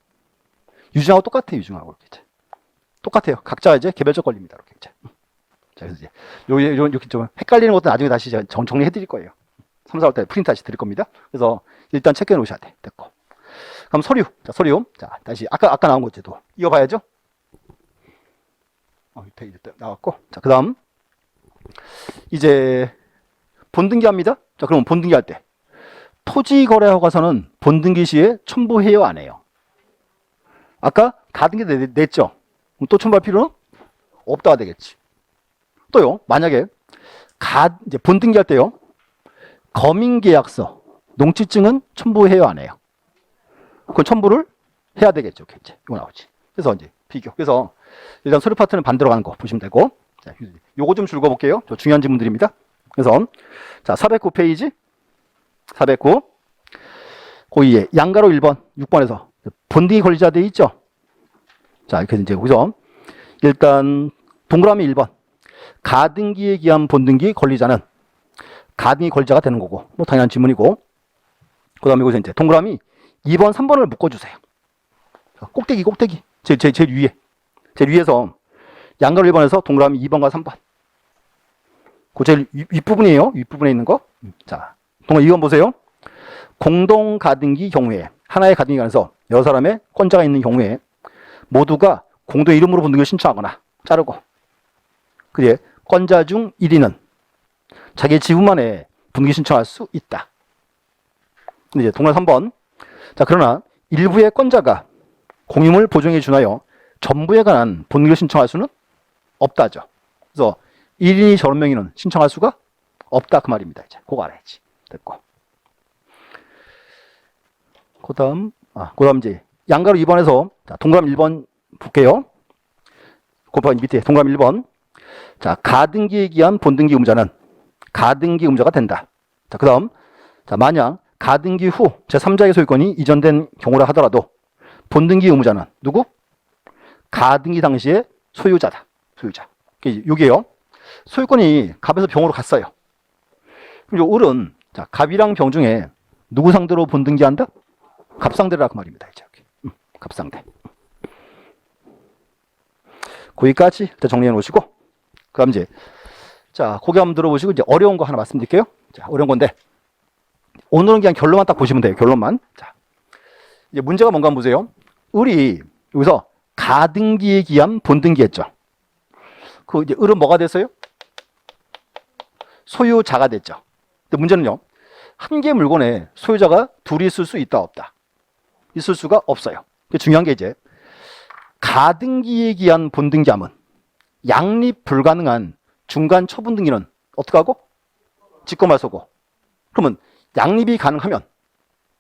유증하고 똑같아요, 유증하고. 이렇게. 똑같아요. 각자 이제 개별적 권리입니다. 이렇게 이제. 자, 그래서 이제 이렇게 좀 헷갈리는 것도 나중에 다시 정리해 드릴 거예요. 3, 4월 때 프린트 다시 드릴 겁니다. 그래서 일단 체크해 놓으셔야 돼. 됐고. 그럼 서류. 자, 서류. 자, 다시 아까 나온 것도 이어봐야죠. 이때 나왔고. 자, 그다음 이제 본등기 합니다. 자, 그럼 본등기 할 때 토지 거래 허가서는 본등기 시에 첨부해요, 안 해요? 아까 가등기 냈죠. 그럼 또 첨부할 필요는 없다가 되겠지. 또요, 만약에 이제 본등기 할 때요, 거민계약서, 농지증은 첨부해요, 안 해요? 그건 첨부를 해야 되겠죠. 이제 이거 나오지. 그래서 이제 비교. 그래서 일단 서류 파트는 반대로 가는 거 보시면 되고. 자, 요거 좀 줄거볼게요. 저 중요한 지문들입니다. 그래서 자, 409페이지. 409. 고2에 양가로 1번, 6번에서 본등기 권리자 돼 있죠. 자, 이렇게 이제 여기서 일단 동그라미 1번. 가등기에 기한 본등기 권리자는 가등기 권리자가 되는 거고, 뭐 당연한 질문이고. 그다음에 여기서 이제 동그라미 2번, 3번을 묶어주세요. 꼭대기. 제일 위에. 제일 위에서 양가로 1번에서 동그라미 2번과 3번. 그 제일 윗부분이에요. 윗부분에 있는 거. 자, 동그라미 이건 보세요. 공동 가등기 경우에 하나의 가등기 안에서 여러 사람의 건자가 있는 경우에 모두가 공동 이름으로 분등기를 신청하거나 자르고 그에 건자 중 1위는 자기 지분만에 분등기 신청할 수 있다. 근데 이제 동그라미 3번. 자, 그러나 일부의 건자가 공임을 보증해 준하여 전부에 관한 분등기를 신청할 수는 없다죠. 그래서 1인이 저런 명의는 신청할 수가 없다 그 말입니다. 이제 그거 알아야지. 됐고. 그다음 이제 양가로 2번에서 자, 동그라미 1번 볼게요. 곱하기 밑에 동그라미 1번. 자, 가등기에 기한 본등기 의무자는 가등기 의무자가 된다. 자, 그다음 자, 만약 가등기 후 제3자의 소유권이 이전된 경우라 하더라도 본등기 의무자는 누구? 가등기 당시의 소유자다. 소유자. 여기에요. 소유권이 갑에서 병으로 갔어요. 그럼 요 을은 자, 갑이랑 병 중에 누구 상대로 본등기한다? 갑상대라 그 말입니다. 이제 여기. 갑상대. 거기까지 일단 정리해 놓으시고 그다음 이제 자, 고개 한번 들어보시고 이제 어려운 거 하나 말씀드릴게요. 자, 어려운 건데 오늘은 그냥 결론만 딱 보시면 돼요. 결론만. 자, 이제 문제가 뭔가 한번 보세요. 을이 여기서 가등기에 기한 본등기했죠. 그 이제 을은 뭐가 됐어요? 소유자가 됐죠. 근데 문제는요. 한 개 물건에 소유자가 둘이 있을 수 있다 없다? 있을 수가 없어요. 중요한 게 이제 가등기에 기한 본등기함은 양립 불가능한 중간 처분등기는 어떻게 하고? 직권말소고. 그러면 양립이 가능하면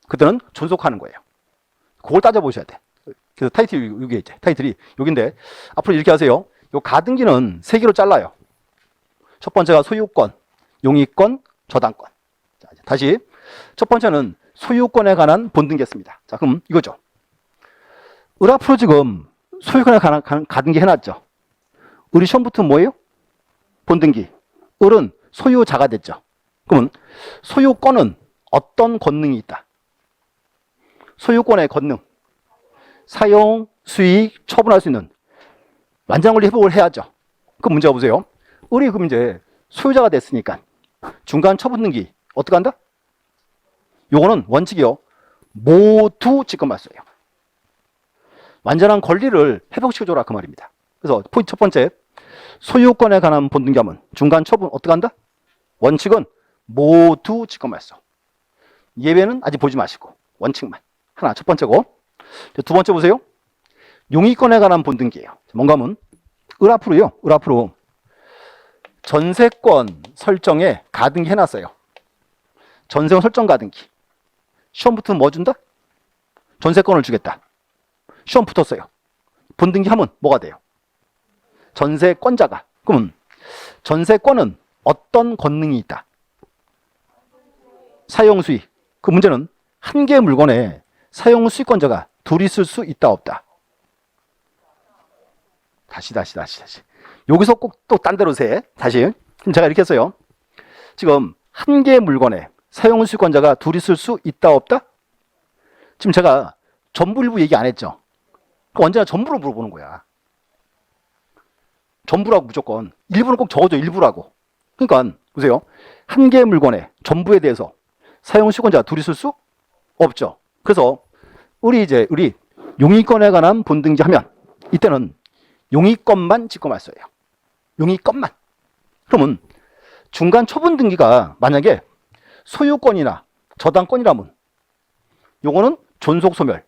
그때는 존속하는 거예요. 그걸 따져보셔야 돼. 그래서 타이틀이 이게 이제 타이틀이 여기인데 앞으로 이렇게 하세요. 요 가등기는 세 개로 잘라요. 첫 번째가 소유권, 용의권, 저당권. 자, 다시 첫 번째는 소유권에 관한 본등기였습니다. 자, 그럼 이거죠. 을 앞으로 지금 소유권에 관한 가등기 해놨죠. 을이 처음부터 뭐예요? 본등기. 을은 소유자가 됐죠. 그러면 소유권은 어떤 권능이 있다? 소유권의 권능. 사용, 수익, 처분할 수 있는 완전권리 회복을 해야죠. 그 문제가 보세요. 을이 그럼 이제 소유자가 됐으니까 중간 처분등기 어떻게 한다? 요거는 원칙이요. 모두 직권말소예요. 완전한 권리를 회복시켜줘라 그 말입니다. 그래서 포인트 첫 번째 소유권에 관한 본등기하면 중간 처분 어떻게 한다? 원칙은 모두 직권말소. 예외는 아직 보지 마시고 원칙만. 하나 첫 번째고 두 번째 보세요. 용의권에 관한 본등기예요. 뭔가 하면 을 앞으로 전세권 설정에 가등기 해놨어요. 전세권 설정 가등기. 시험 붙으면 뭐 준다? 전세권을 주겠다. 시험 붙었어요. 본등기 하면 뭐가 돼요? 전세권자가. 그러면 전세권은 어떤 권능이 있다? 사용수익. 그 문제는 한 개의 물건에 사용수익권자가 둘이 있을 수 있다 없다? 다시. 여기서 꼭 또 딴 데로 세. 다시. 그럼 제가 이렇게 했어요. 지금 한 개의 물건에 사용수익권자가 둘이 있을 수 있다 없다? 지금 제가 전부 일부 얘기 안 했죠. 그럼 언제나 전부로 물어보는 거야. 전부라고 무조건. 일부는 꼭 적어줘. 일부라고. 그러니까 보세요. 한 개의 물건에 전부에 대해서 사용수익권자가 둘이 있을 수 없죠. 그래서 우리 용의권에 관한 본등기 하면 이때는 용의권만 직권말소예요. 용의권만. 그러면 중간 처분 등기가 만약에 소유권이나 저당권이라면 요거는 존속 소멸.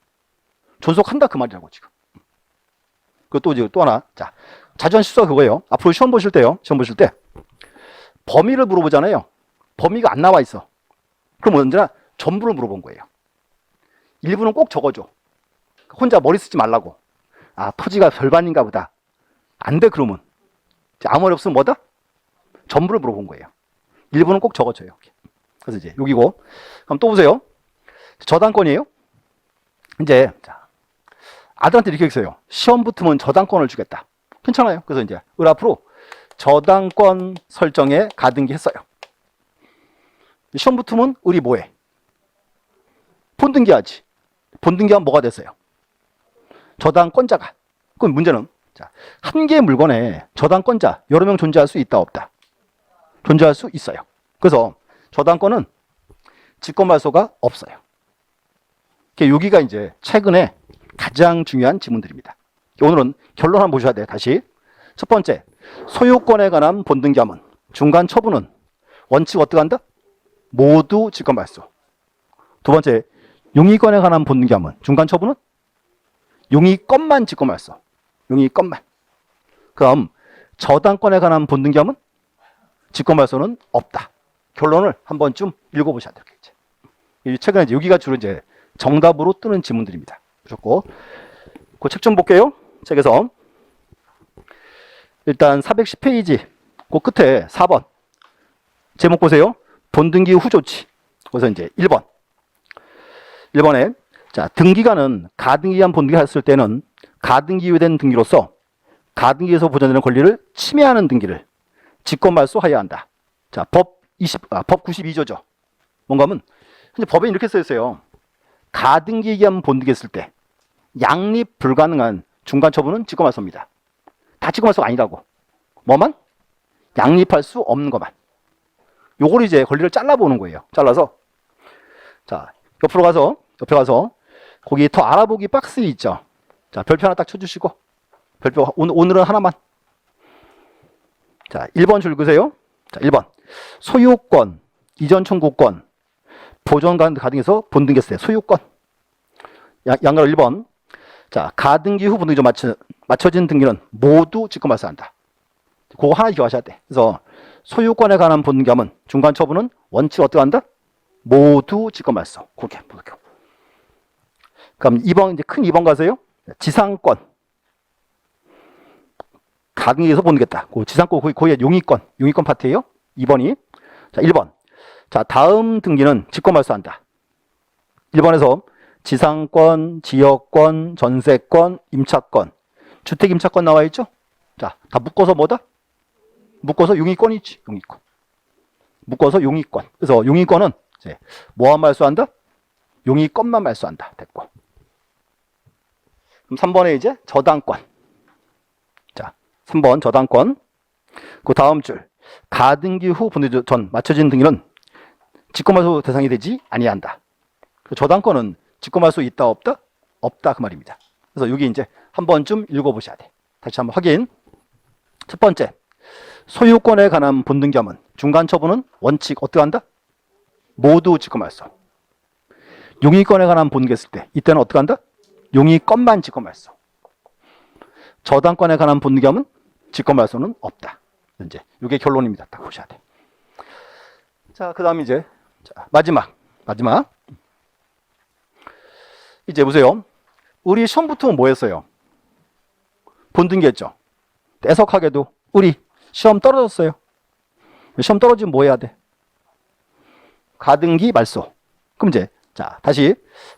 존속한다 그 말이라고 지금. 그리고 또 하나. 자, 자전 실수가 그거예요. 앞으로 시험 보실 때 범위를 물어보잖아요. 범위가 안 나와 있어. 그럼 언제나 전부를 물어본 거예요. 일부는 꼭 적어줘. 혼자 머리 쓰지 말라고. 아, 토지가 절반인가 보다. 안 돼, 그러면. 아무 말 없으면 뭐다? 전부를 물어본 거예요. 일부는 꼭 적어줘요. 그래서 이제 여기고. 그럼 또 보세요. 저당권이에요. 이제, 자, 아들한테 이렇게 했어요. 시험 붙으면 저당권을 주겠다. 괜찮아요. 그래서 이제 을 앞으로 저당권 설정에 가등기 했어요. 시험 붙으면 을이 뭐해? 본등기 하지. 본등기 하면 뭐가 됐어요? 저당권자가. 그럼 문제는 자, 한 개의 물건에 저당권자 여러 명 존재할 수 있다 없다? 존재할 수 있어요. 그래서 저당권은 직권말소가 없어요. 여기가 이제 최근에 가장 중요한 지문들입니다. 오늘은 결론 한번 보셔야 돼요. 다시. 첫 번째, 소유권에 관한 본등기함은 중간 처분은 원칙 어떻게 한다? 모두 직권말소. 두 번째, 용의권에 관한 본등기함은 중간 처분은 용의권만 직권말소. 용의권만. 그럼 저당권에 관한 본등기함은 직권말소는 없다. 결론을 한 번쯤 읽어보셔야 되겠죠. 최근에 이제 여기가 주로 이제 정답으로 뜨는 지문들입니다. 보셨고, 그 책 좀 볼게요. 책에서 일단 410페이지 그 끝에 4번 제목 보세요. 본등기 후 조치. 그래서 이제 1번에 자, 등기가는 가등기한 본등기 했을 때는 가등기 이후된 등기로서 가등기에서 보존되는 권리를 침해하는 등기를 직권말소하여야 한다. 자, 법 92조죠. 뭔가 하면 현재 법에 이렇게 써 있어요. 가등기에 의한 본등기 했을 때 양립 불가능한 중간 처분은 직권말소입니다. 다 직권말소가 아니라고. 뭐만? 양립할 수 없는 것만. 요걸 이제 권리를 잘라보는 거예요. 잘라서 자, 옆에 가서 거기 더 알아보기 박스 있죠. 자, 별표 하나 딱 쳐주시고 별표 오늘은 하나만. 자, 1번 줄 그세요. 자, 1번 소유권, 이전 청구권, 보존 가등에서 본등기했을 때 소유권. 양가로 1번. 자, 가등기 후 본등기조 맞춰진 등기는 모두 직권말소한다. 그거 하나 기억하셔야 돼. 그래서 소유권에 관한 본등기하면 중간 처분은 원칙 어떻게 한다? 모두 직권말소. 그렇게 볼게요. 그럼 2번 이제 큰 2번 가세요. 지상권. 가등기에서 본등기했다. 그 지상권 거의 용의권 파트예요. 2번이. 자, 1번. 자, 다음 등기는 직권말소한다. 1번에서 지상권, 지역권, 전세권, 임차권, 주택 임차권 나와 있죠? 자, 다 묶어서 뭐다? 묶어서 용의권이 있지. 용의권. 묶어서 용의권. 그래서 용의권은 이제 뭐만 말소한다? 용의권만 말소한다. 됐고. 그럼 3번에 이제 저당권. 자, 3번 저당권. 그 다음 줄 가등기 후 본등기 전 맞춰진 등기는 직권말소 대상이 되지 아니한다. 저당권은 직권말소 있다 없다? 없다 그 말입니다. 그래서 여기 이제 한 번쯤 읽어보셔야 돼. 다시 한번 확인. 첫 번째, 소유권에 관한 본등기함은 중간 처분은 원칙 어떻게 한다? 모두 직권말소. 용의권에 관한 본등기했을 때 이때는 어떻게 한다? 용의권만 직권말소. 저당권에 관한 본등기함은 직권말소는 없다. 이제 이게 결론입니다. 딱 보셔야 돼. 자, 그다음 이제 자, 마지막. 이제 보세요. 우리 시험부터 뭐 했어요? 본등기 했죠. 애석하게도 우리 시험 떨어졌어요. 시험 떨어지면 뭐 해야 돼? 가등기 말소. 그럼 이제 자, 다시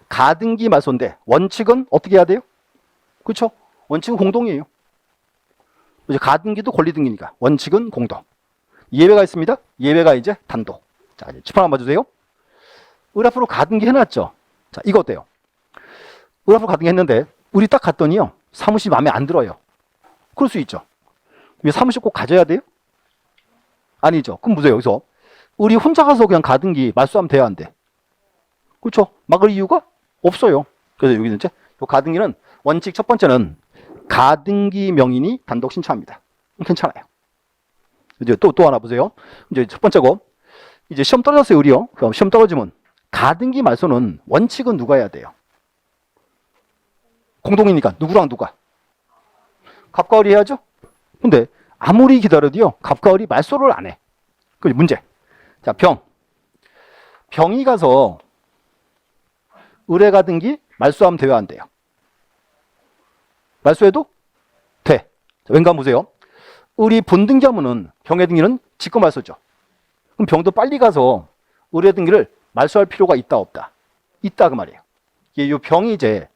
가등기 말소인데 원칙은 어떻게 해야 돼요? 그렇죠? 원칙은 공동이에요. 이제 가등기도 권리등기니까 원칙은 공동. 예외가 있습니다. 예외가 이제 단독. 자, 이제 칠판 한번 봐주세요. 의뢰 앞으로 가등기 해놨죠. 자, 이거 어때요? 의뢰 앞으로 가등기 했는데 우리 딱 갔더니요, 사무실 마음에 안 들어요. 그럴 수 있죠. 왜 사무실 꼭 가져야 돼요? 아니죠. 그럼 보세요. 여기서 우리 혼자 가서 그냥 가등기 말소하면 돼야 안 돼? 그렇죠. 막을 이유가 없어요. 그래서 여기는 이제 가등기는 원칙 첫 번째는 가등기 명인이 단독 신청합니다. 괜찮아요. 이제 또 하나 보세요. 이제 첫 번째고 이제 시험 떨어졌어요, 우리요. 그럼 시험 떨어지면 가등기 말소는 원칙은 누가 해야 돼요? 공동이니까 누구랑 누가? 갑과 을이 해야죠. 근데 아무리 기다려도요, 갑과 을이 말소를 안 해. 그 문제. 자, 병이 가서 의뢰 가등기 말소하면 돼요, 안 돼요? 말소해도 돼. 자, 왠가 보세요. 의리 본등기하면은 병의 등기는 직권 말소죠. 그럼 병도 빨리 가서 의뢰 등기를 말소할 필요가 있다 없다? 있다 그 말이에요. 이 병이 이제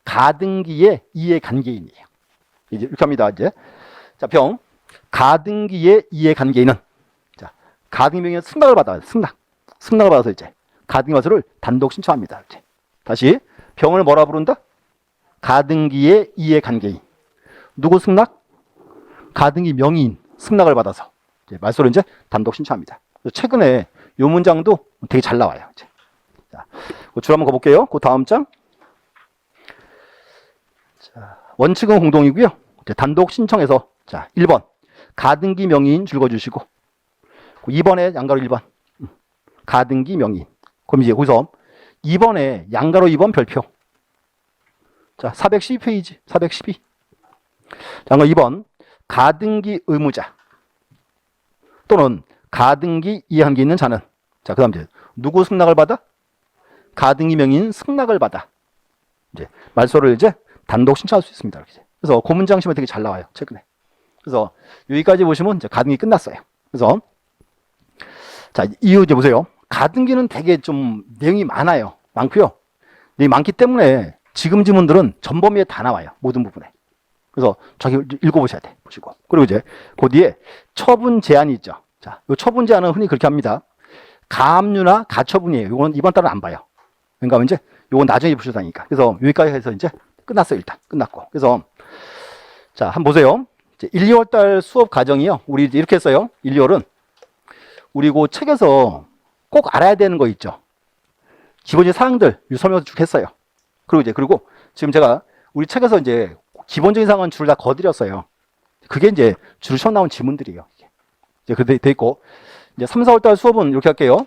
가등기의 이해관계인이에요. 이제 이렇게 합니다. 이제 자, 병 가등기의 이해관계인은 자, 가등기명의 승낙을 받아요. 승낙을 받아서 이제 가등기 말소를 단독 신청합니다. 이제 다시 병을 뭐라 부른다? 가등기의 이해관계인. 누구 승낙? 가등기 명의인 승낙을 받아서 말소를 이제 단독 신청합니다. 최근에 이 문장도 되게 잘 나와요. 이제. 자, 줄 한번 가볼게요. 그 다음 장. 자, 원칙은 공동이고요. 단독 신청에서 자 1번 가등기 명의인 줄거주시고 2번에 양가로 1번 가등기 명의인. 그럼 이제 거기서 2번에 양가로 2번 별표. 자 412페이지 412. 자 2번 가등기 의무자 또는 가등기 이해한 게 있는 자는 자 그 다음 이제 누구 승낙을 받아? 가등기 명의인 승낙을 받아. 이제 말소를 이제 단독 신청할 수 있습니다. 이렇게. 그래서 그 문장 시험에 되게 잘 나와요. 최근에. 그래서 여기까지 보시면 이제 가등기 끝났어요. 그래서 자 이유 이제 보세요. 가등기는 되게 좀 내용이 많아요. 많고요. 내용이 많기 때문에 지금 지문들은 전범위에 다 나와요. 모든 부분에. 그래서 저기 읽어보셔야 돼. 보시고. 그리고 이제 그 뒤에 처분 제한이 있죠. 자, 요 처분 제한은 흔히 그렇게 합니다. 가압류나 가처분이에요. 요거는 이번 달은 안 봐요. 그러니까 이제 요건 나중에 보셔도 하니까. 그래서 여기까지 해서 이제 끝났어요. 일단 끝났고. 그래서 자, 한번 보세요. 이제 1, 2월 달 수업 과정이요. 우리 이렇게 했어요. 1, 2월은 우리 그 책에서 꼭 알아야 되는 거 있죠. 기본적인 사항들 설명을 쭉 했어요. 그리고 지금 제가 우리 책에서 이제 기본적인 사항은 줄을 다 거드렸어요. 그게 이제 줄 시험 나온 지문들이에요. 이제 그렇게 돼 있고 이제 3, 4월 달 수업은 이렇게 할게요.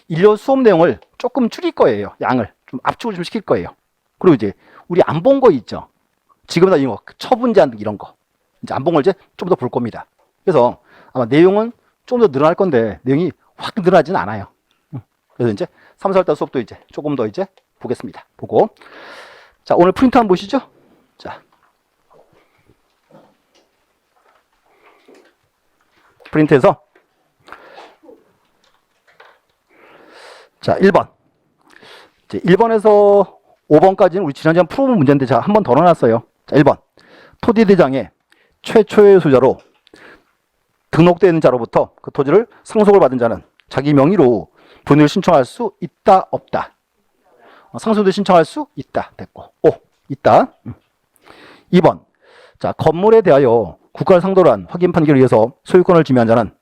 1, 2월 수업 내용을 조금 줄일 거예요. 양을 좀 압축을 좀 시킬 거예요. 그리고 이제 우리 안 본 거 있죠. 지금 다 이거 처분 제한 이런 거 이제 안 본 걸 이제 좀 더 볼 겁니다. 그래서 아마 내용은 좀 더 늘어날 건데 내용이 확 늘어나지는 않아요. 그래서 이제 3, 4월 달 수업도 이제 조금 더 이제 보겠습니다. 보고 자 오늘 프린트 한번 보시죠. 자 프린트해서 자 1번 이제 1번에서 5번까지는 우리 지난주에 풀어본 문제인데 제가 한 번 더 넣어놨어요. 자 1번 토지대장에 최초의 소유자로 등록되는 자로부터 그 토지를 상속을 받은 자는 자기 명의로 분유를 신청할 수 있다 없다. 상속도 신청할 수 있다. 됐고 있다. 2번 자 건물에 대하여 국가를 상대로 한 확인 판결을 위해서 소유권을 지명한 자는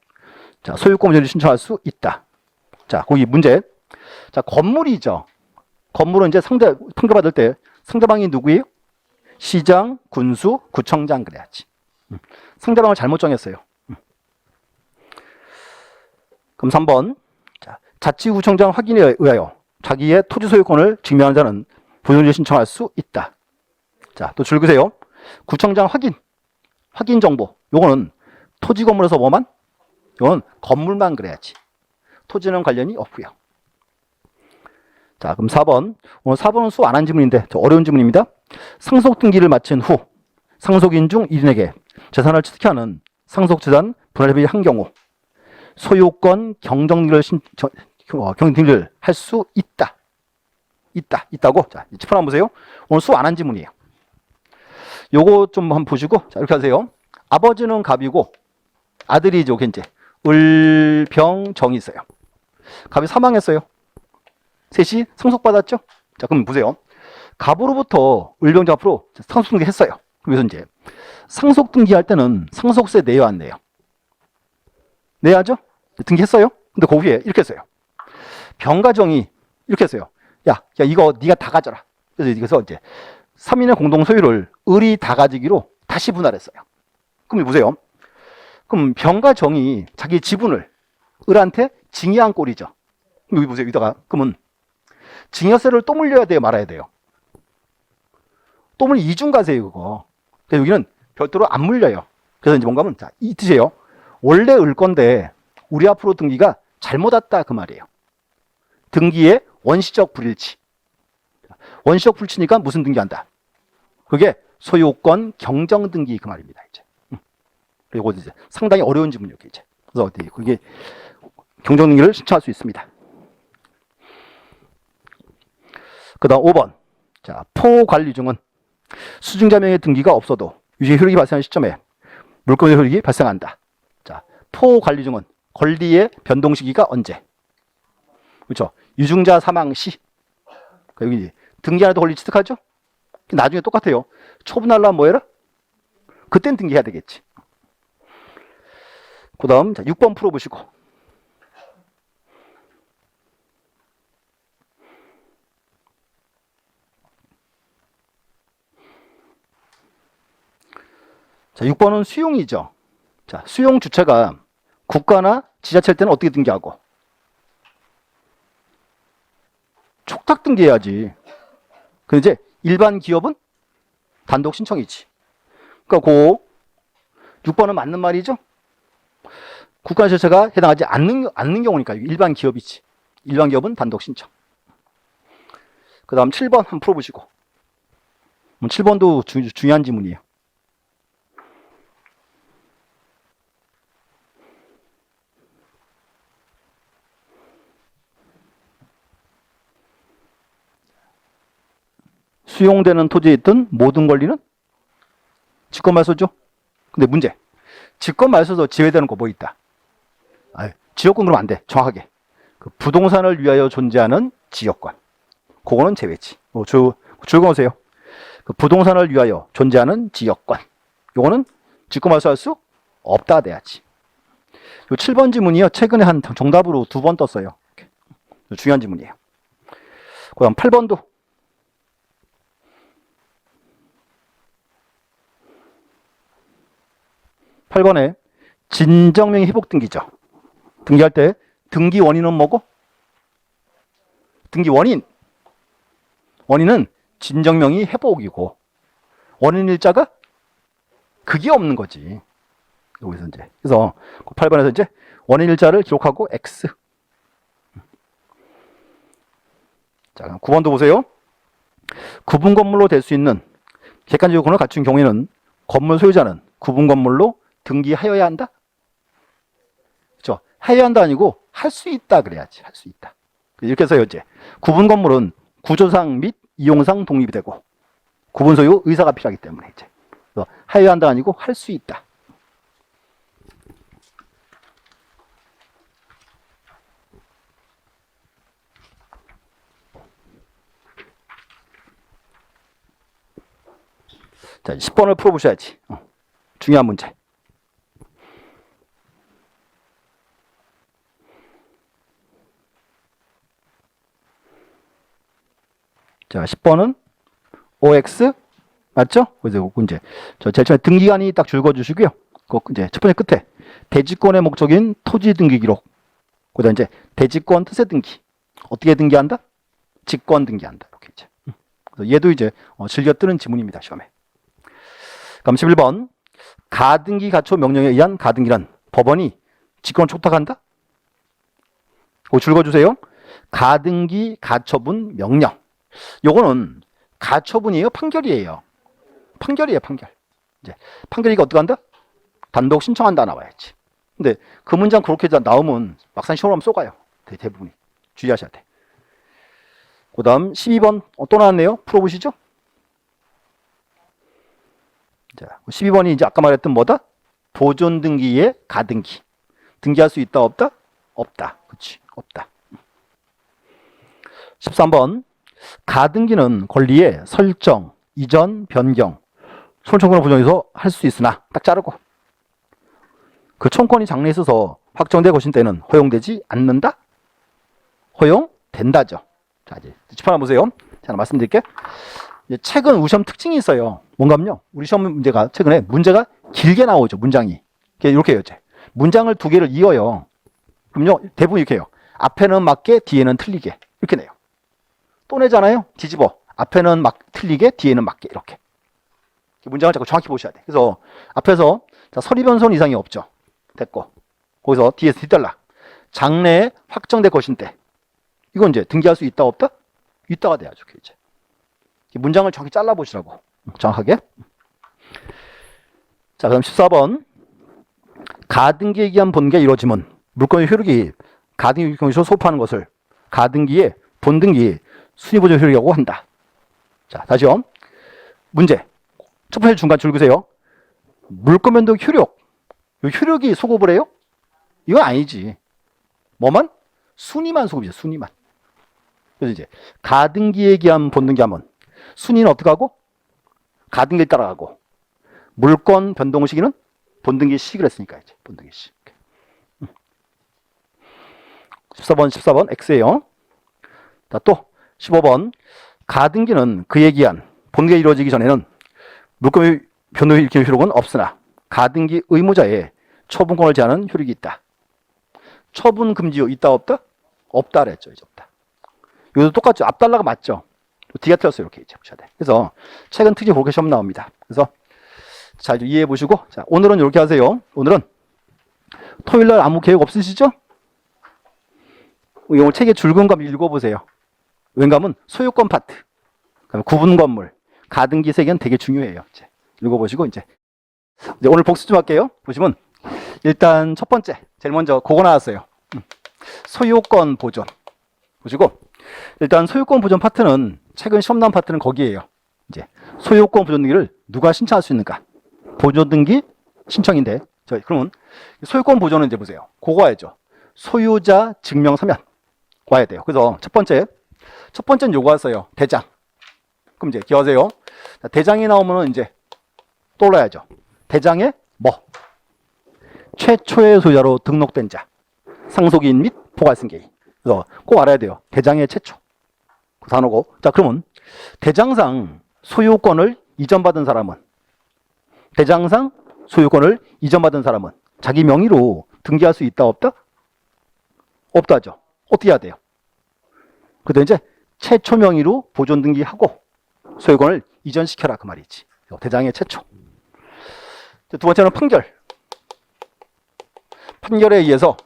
자 소유권 분유를 신청할 수 있다. 자 거기 문제 자 건물이죠. 건물은 이제 판결받을 때 상대방이 누구예요? 시장, 군수, 구청장 그래야지. 상대방을 잘못 정했어요. 그럼 3번 자, 자치구청장 확인에 의하여 자기의 토지 소유권을 증명한 자는 분유를 신청할 수 있다. 자, 또 줄 그세요. 구청장 확인 정보. 요거는 토지 건물에서 뭐만? 요건 건물만 그래야지. 토지는 관련이 없고요. 자, 그럼 4번. 오늘 4번은 수업 안 한 지문인데 어려운 지문입니다. 상속 등기를 마친 후 상속인 중 1인에게 재산을 취득하는 상속재산 분할협의 한 경우 소유권 경정등기를 경정등기를 할 수 있다고. 자, 짚어 한번 보세요. 오늘 수업 안 한 지문이에요. 요거 좀 한번 보시고 자, 이렇게 하세요. 아버지는 갑이고 아들이 이제 을병정이 있어요. 갑이 사망했어요. 셋이 상속받았죠? 자, 그럼 보세요. 갑으로부터 을병정 앞으로 상속등기 했어요. 그래서 이제 상속등기할 때는 상속세 내요, 안 내요? 내야죠? 등기했어요? 근데 그 후에 이렇게 했어요. 병가정이 이렇게 했어요. 야, 이거 네가 다 가져라. 그래서 이제 3인의 공동 소유를 을이 다 가지기로 다시 분할했어요. 그럼 보세요. 그럼 병가정이 자기 지분을 을한테 징의한 꼴이죠. 여기 보세요. 여기다가 그러면 증여세를 또 물려야 돼요, 말아야 돼요? 또 물리 이중과세예요, 그거. 그래서 여기는 별도로 안 물려요. 그래서 이제 뭔가 하면 자, 이 뜻이에요. 원래 을 건데 우리 앞으로 등기가 잘못 왔다 그 말이에요. 등기의 원시적 불일치. 원시적 불일치니까 무슨 등기한다? 그게 소유권 경정 등기 그 말입니다. 이제. 그리고 이제 상당히 어려운 지문이에요, 이제. 그래서 그게 경정 등기를 신청할 수 있습니다. 그다음 5번. 자, 포관리 중은 수증자명의 등기가 없어도 유죄 효력이 발생한 시점에 물권의 효력이 발생한다. 자, 포관리 중은 권리의 변동 시기가 언제? 그렇죠. 유증자 사망 시. 여기 등기하나도 권리 취득하죠? 나중에 똑같아요. 처분하려면 뭐 해라? 그땐 등기해야 되겠지. 그 다음 6번 풀어보시고. 자, 6번은 수용이죠. 자, 수용 주체가 국가나 지자체일 때는 어떻게 등기하고? 촉탁 등기해야지. 근데 이제 일반 기업은 단독 신청이지. 그러니까 그 6번은 맞는 말이죠. 국가 지자체가 해당하지 않는 경우니까 일반 기업이지. 일반 기업은 단독 신청. 그 다음 7번 한번 풀어보시고. 7번도 중요한 지문이에요. 수용되는 토지에 있던 모든 권리는 직권 말소죠. 근데 문제. 직권 말소도 제외되는 거 뭐 있다? 지역권 그러면 안 돼. 정확하게. 그 부동산을 위하여 존재하는 지역권. 그거는 제외지. 즐거우세요. 그 부동산을 위하여 존재하는 지역권. 요거는 직권 말소할 수 없다 돼야지. 요 7번 지문이요. 최근에 한 정답으로 2번 떴어요. 중요한 지문이에요. 그 다음 8번도. 8번에 진정명의 회복 등기죠. 등기할 때 등기 원인은 뭐고? 등기 원인은 진정명의 회복이고 원인 일자가 그게 없는 거지. 여기서 이제 그래서 8번에서 이제 원인 일자를 기록하고 X. 자, 9번도 보세요. 구분 건물로 될 수 있는 객관적 요건을 갖춘 경우에는 건물 소유자는 구분 건물로 등기하여야 한다? 그렇죠? 해야 한다 아니고 할 수 있다 그래야지. 할 수 있다. 이렇게 해서 이제 구분 건물은 구조상 및 이용상 독립이 되고 구분 소유 의사가 필요하기 때문에 이제 해야 한다 아니고 할 수 있다. 자, 10번을 풀어보셔야지. 중요한 문제. 자, 10번은 OX 맞죠? 그래서 이제 제일 처음에 등기관이 딱 줄거주시고요. 이제 첫 번째 끝에 대지권의 목적인 토지 등기 기록. 그다음 이제 대지권 뜻의 등기. 어떻게 등기한다? 직권 등기한다. 이렇게 이제. 그래서 얘도 이제 즐겨 뜨는 지문입니다. 시험에. 그럼 11번 가등기 가처 명령에 의한 가등기란 법원이 직권을 촉탁한다? 그거 줄거주세요. 가등기 가처분 명령. 요거는 가처분이에요? 판결이에요? 판결이에요, 판결. 이제 판결이가 어떻게 한다? 단독 신청한다 나와야지. 근데 그 문장 그렇게 나오면 막상 시험을 하면 쏘가요. 대부분이. 주의하셔야 돼. 그 다음 12번 또 나왔네요. 풀어보시죠. 자, 12번이 이제 아까 말했던 뭐다? 보존 등기의 가등기. 등기할 수 있다, 없다? 없다. 그렇지, 없다. 13번 가등기는 권리의 설정, 이전, 변경, 소청권을 보존해서 할 수 있으나 딱 자르고 그 청권이 장래에 있어서 확정된 것인 때는 허용되지 않는다? 허용된다죠. 자, 이제 짚어나 보세요. 자, 말씀드릴게요. 최근 우리 시험 특징이 있어요. 뭔가요? 우리 시험 문제가 최근에 문제가 길게 나오죠. 문장이. 이렇게 해요. 문장을 2개를 이어요. 그럼요. 대부분 이렇게 해요. 앞에는 맞게 뒤에는 틀리게. 이렇게 내요. 또 내잖아요. 뒤집어. 앞에는 틀리게 뒤에는 맞게. 이렇게. 문장을 자꾸 정확히 보셔야 돼. 그래서 앞에서 서리변손 이상이 없죠. 됐고. 거기서 뒤에서 뒷달락. 장래에 확정될 것인데. 이건 이제 등기할 수 있다 없다? 있다가 돼야죠. 이제. 문장을 정확히 잘라보시라고. 정확하게. 자, 그럼 14번. 가등기에 의한 본계가 이루어지면 물권의 효력이 가등기 경시로 소급하는 것을 가등기의 본등기 순위보존 효력이라고 한다. 자, 다시요. 문제. 첫 번째 중간 줄그세요. 물권 변동 효력. 이 효력이 소급을 해요? 이건 아니지. 뭐만? 순위만 소급이죠. 순위만. 그래서 이제 가등기에 의한 본등기 하면 순위는 어떻게 하고? 가등기에 따라가고 물권 변동 시기는 본등기 시기를 했으니까 이제 본등기 시. 14번 X예요. 자, 또 15번. 가등기는 그에 기한 본계가 이루어지기 전에는 물권의 변호를 일으키는 효력은 없으나 가등기 의무자의 처분권을 제한하는 효력이 있다. 처분 금지요. 있다 없다? 없다 그랬죠. 이제 없다. 이것도 똑같죠. 앞달라가 맞죠. D가 틀렸어요. 이렇게 이제 보셔야 돼. 그래서 최근 특징 그렇게 시험 나옵니다. 그래서 잘 이해해 보시고, 자, 오늘은 이렇게 하세요. 오늘은 토요일 날 아무 계획 없으시죠? 오늘 책의 줄근감 읽어보세요. 왠가면 소유권 파트, 구분 건물, 가등기 세계는 되게 중요해요. 이제 읽어보시고 이제 오늘 복습 좀 할게요. 보시면 일단 첫 번째, 제일 먼저 그거 나왔어요. 소유권 보존. 보시고 일단 소유권 보존 파트는 최근 시험 나온 파트는 거기에요. 이제 소유권 보존 등기를 누가 신청할 수 있는가? 보존 등기 신청인데, 그러면 소유권 보존은 이제 보세요. 그거 와야죠. 소유자 증명 서면 와야 돼요. 그래서 첫 번째는 요거 왔어요. 대장. 그럼 이제 기억하세요. 대장이 나오면은 이제 떠올라야죠. 대장에 뭐? 최초의 소유자로 등록된 자, 상속인 및 포괄승계인. 그래서 꼭 알아야 돼요. 대장의 최초. 그 단어고. 자, 그러면 대장상 소유권을 이전받은 사람은, 대장상 소유권을 이전받은 사람은 자기 명의로 등기할 수 있다 없다? 없다죠. 어떻게 해야 돼요? 그래도 이제 최초 명의로 보존 등기하고 소유권을 이전시켜라 그 말이지. 대장의 최초. 두 번째는 판결. 판결에 의해서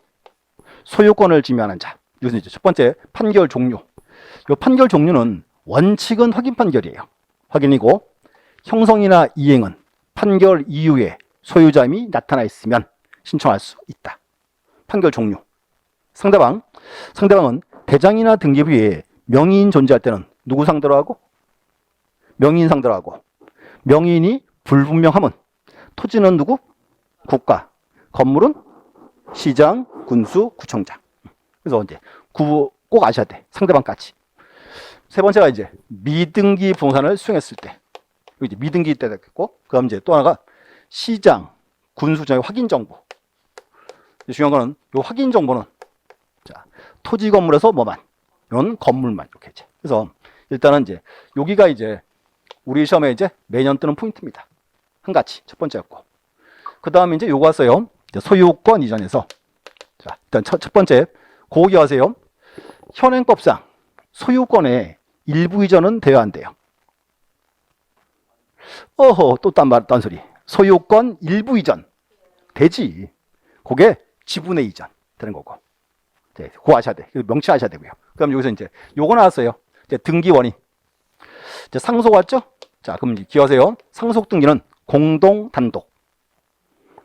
소유권을 지명하는 자. 이것은 이제 첫 번째 판결 종류. 이 판결 종류는 원칙은 확인 판결이에요. 확인이고, 형성이나 이행은 판결 이후에 소유자임이 나타나 있으면 신청할 수 있다. 판결 종류. 상대방은 대장이나 등기부에 명의인 존재할 때는 누구 상대로 하고? 명의인 상대로 하고, 명의인이 불분명하면 토지는 누구? 국가. 건물은 시장, 군수, 구청장. 그래서 이제 꼭 아셔야 돼. 상대방까지. 세 번째가 이제 미등기 부동산을 수용했을 때. 이제 미등기 때 됐고, 그 다음 이제 또 하나가 시장, 군수청의 확인 정보. 중요한 거는 이 확인 정보는 자, 토지 건물에서 뭐만, 이런 건물만 이렇게 이제. 그래서 일단은 이제 여기가 이제 우리 시험에 이제 매년 뜨는 포인트입니다. 한 가지 첫 번째였고, 그 다음에 이제 요거 왔어요. 소유권 이전에서 자, 일단 첫 번째 고기 하세요. 현행법상 소유권의 일부 이전은 돼야 안 돼요. 어허, 또 딴 소리. 소유권 일부 이전 되지. 그게 지분의 이전 되는 거고. 네, 그거 아셔야 돼. 명치하셔야 되고요. 그럼 여기서 이제 요거 나왔어요. 이제 등기 원인. 이제 상속 왔죠? 자, 그럼 기억하세요. 상속 등기는 공동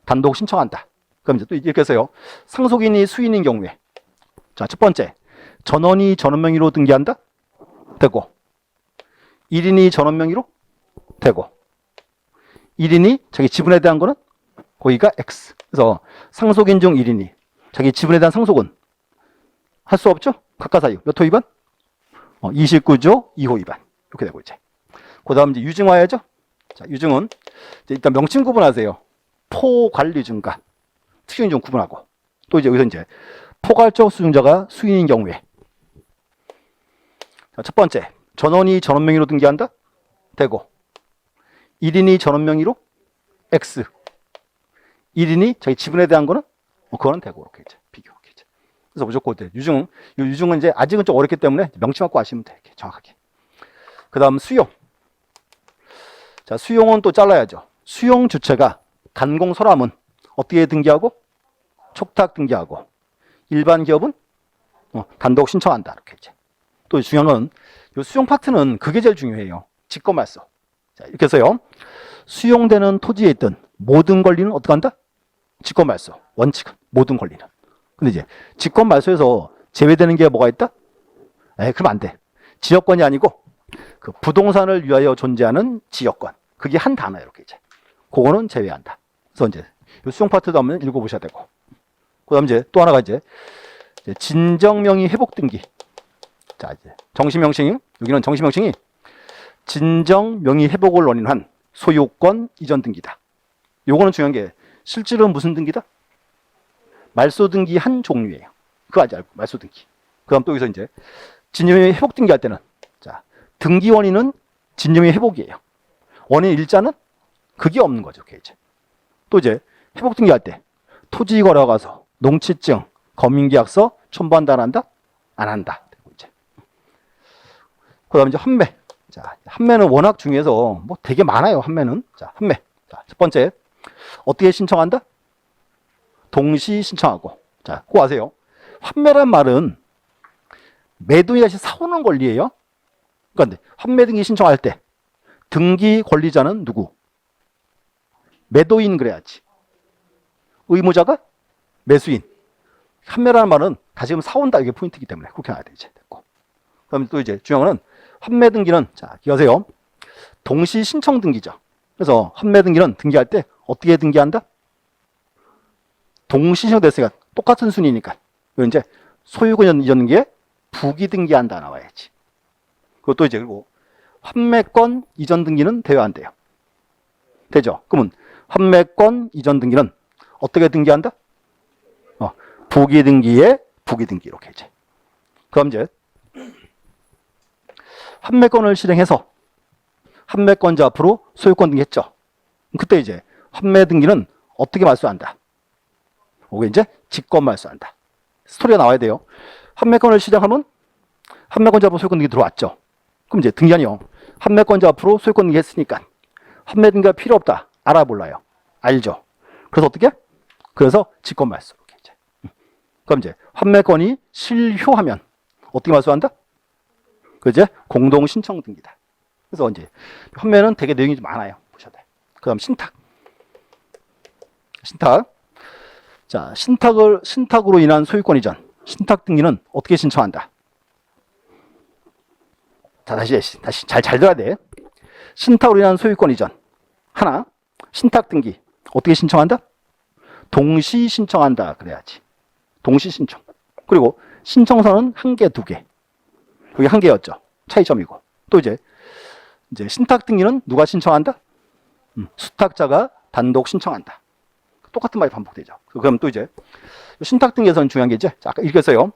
단독 신청한다. 그럼 이제 또 이렇게 해서요. 상속인이 수인인 경우에 자, 첫 번째 전원이 전원 명의로 등기한다? 되고, 1인이 전원 명의로? 되고, 1인이 자기 지분에 대한 거는 거기가 X. 그래서 상속인 중 1인이 자기 지분에 대한 상속은 할 수 없죠? 각가사유 몇 호 위반? 29조 2호 위반. 이렇게 되고 이제. 그 다음 이제 유증 와야죠? 자, 유증은 이제 일단 명칭 구분하세요. 포괄유증과 특유유증 구분하고, 또 이제 여기서 이제 포괄적 수증자가 수인인 경우에 자, 첫 번째 전원이 전원 명의로 등기한다? 되고, 1인이 전원 명의로? X. 1인이 자기 지분에 대한 거는? 그거는 되고, 이렇게 이제 비교. 이렇게 이제. 그래서 무조건 유증은 이제 아직은 좀 어렵기 때문에 명칭 갖고 아시면 돼. 이렇게 정확하게. 그 다음 수용. 자, 수용은 또 잘라야죠. 수용 주체가 간공설함은 어떻게 등기하고? 촉탁 등기하고, 일반 기업은 단독 신청한다. 이렇게 이제. 또 중요한 건 이 수용 파트는 그게 제일 중요해요. 직권말소. 자, 이렇게 해서요. 수용되는 토지에 있던 모든 권리는 어떻게 한다? 직권말소. 원칙은 모든 권리는. 근데 이제 직권말소에서 제외되는 게 뭐가 있다? 그럼 안 돼. 지역권이 아니고 그 부동산을 위하여 존재하는 지역권. 그게 한 단어예요. 이렇게 이제. 그거는 제외한다. 그래서 이제 이 수용 파트도 한번 읽어보셔야 되고. 그 다음 이제 또 하나가 이제 진정명의 회복 등기. 자, 이제 정시명칭, 여기는 정시명칭이 진정명의 회복을 원인한 소유권 이전 등기다. 요거는 중요한 게 실제로 무슨 등기다? 말소 등기 한 종류예요. 그거 아직 알고, 말소 등기. 그 다음 또 여기서 이제, 진념의 회복 등기할 때는, 자, 등기 원인은 진념의 회복이에요. 원인 일자는 그게 없는 거죠, 이제. 또 이제, 회복 등기할 때, 토지 거래 가서, 농취증, 검인계약서 첨부한다, 안 한다? 안 한다. 이제. 그 다음 이제 환매. 자, 환매는 워낙 중요해서 뭐 되게 많아요, 환매는. 자, 환매. 자, 첫 번째. 어떻게 신청한다? 동시 신청하고. 자, 그거 아세요? 환매란 말은 매도인이 다시 사오는 권리예요. 그런데 환매 등기 신청할 때 등기 권리자는 누구? 매도인 그래야지. 의무자가 매수인. 환매라는 말은 다시금 사온다, 이게 포인트이기 때문에 그렇게 나야 돼, 이제. 됐고. 그다음에 또 이제 중요한 거는 환매 등기는, 자, 기억하세요. 동시 신청 등기죠. 그래서 환매 등기는 등기할 때 어떻게 등기한다? 동시 신청됐으니까 똑같은 순위니까. 그리고 이제 소유권 이전 등기에 부기 등기한다 나와야지. 그것도 이제, 그리고 환매권 이전 등기는 돼야 안 돼요? 되죠? 그러면 환매권 이전 등기는 어떻게 등기한다? 부기 등기에 부기 등기, 이렇게 이제. 그럼 이제 환매권을 실행해서 환매권자 앞으로 소유권 등기했죠. 그때 이제 환매 등기는 어떻게 말소한다? 이게 이제 직권 말소한다. 스토리가 나와야 돼요. 환매권을 실행하면 환매권자 앞으로 소유권 등기 들어왔죠. 그럼 이제 등기하니요. 환매권자 앞으로 소유권 등기 했으니까 환매 등기가 필요 없다. 알아, 몰라요? 알죠. 그래서 어떻게? 그래서 직권 말소. 이렇게 이제. 그럼 이제 환매권이 실효하면 어떻게 말소한다? 그 이제 공동 신청 등기다. 그래서 이제 환매는 되게 내용이 좀 많아요. 보셔야 돼. 그다음 신탁. 신탁. 자, 신탁으로 인한 소유권 이전. 신탁 등기는 어떻게 신청한다? 자, 다시 잘 들어야 돼. 신탁으로 인한 소유권 이전. 하나. 신탁 등기 어떻게 신청한다? 동시 신청한다 그래야지. 동시 신청. 그리고 신청서는 한 개, 두 개. 그게 한 개였죠. 차이점이고. 또 이제 신탁 등기는 누가 신청한다? 수탁자가 단독 신청한다. 똑같은 말이 반복되죠. 그럼 또 이제 신탁 등기에서는 중요한 게 이제, 자, 아까 읽었어요.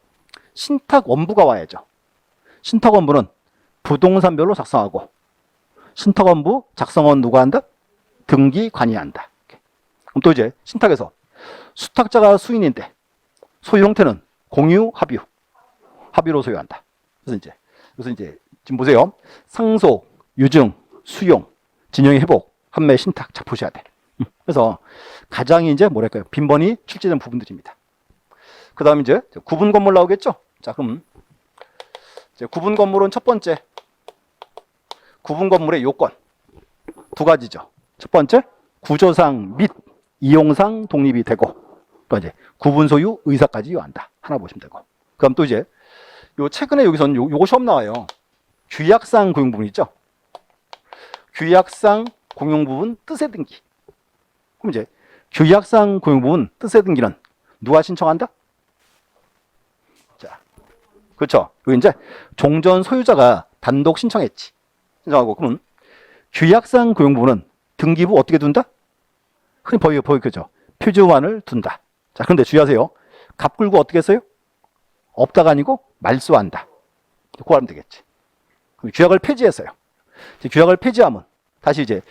신탁 원부가 와야죠. 신탁 원부는 부동산별로 작성하고, 신탁 원부 작성은 누가 한다? 등기관이 한다. 그럼 또 이제 신탁에서 수탁자가 수인인데 소유 형태는 공유, 합의로 소유한다. 그래서 이제 지금 보세요. 상속, 유증, 수용, 진영의 회복, 환매, 신탁 잘 보셔야 돼. 그래서 가장 이제 뭐랄까요, 빈번히 출제된 부분들입니다. 그 다음 이제 구분 건물 나오겠죠. 자, 그럼 이제 구분 건물은 첫 번째, 구분 건물의 요건 두 가지죠. 첫 번째, 구조상 및 이용상 독립이 되고, 또 이제 구분 소유 의사까지 요한다. 하나 보시면 되고. 그럼 또 이제 요 최근에 여기서는 요거 시험 나와요. 규약상 공용 부분 있죠. 규약상 공용 부분 뜻의 등기. 그럼 이제 규약상 공용 부분 뜻의 등기는 누가 신청한다? 자, 그렇죠. 여기 이제 종전 소유자가 단독 신청했지. 신청하고, 그러면 규약상 공용 부분은 등기부 어떻게 둔다? 흔히 보이죠. 표지원을 둔다. 자, 그런데 주의하세요. 갑 굴고 어떻게 했어요? 없다가 아니고 말소한다. 그거 하면 되겠지. 그럼 규약을 폐지했어요. 이제 규약을 폐지하면 다시 이제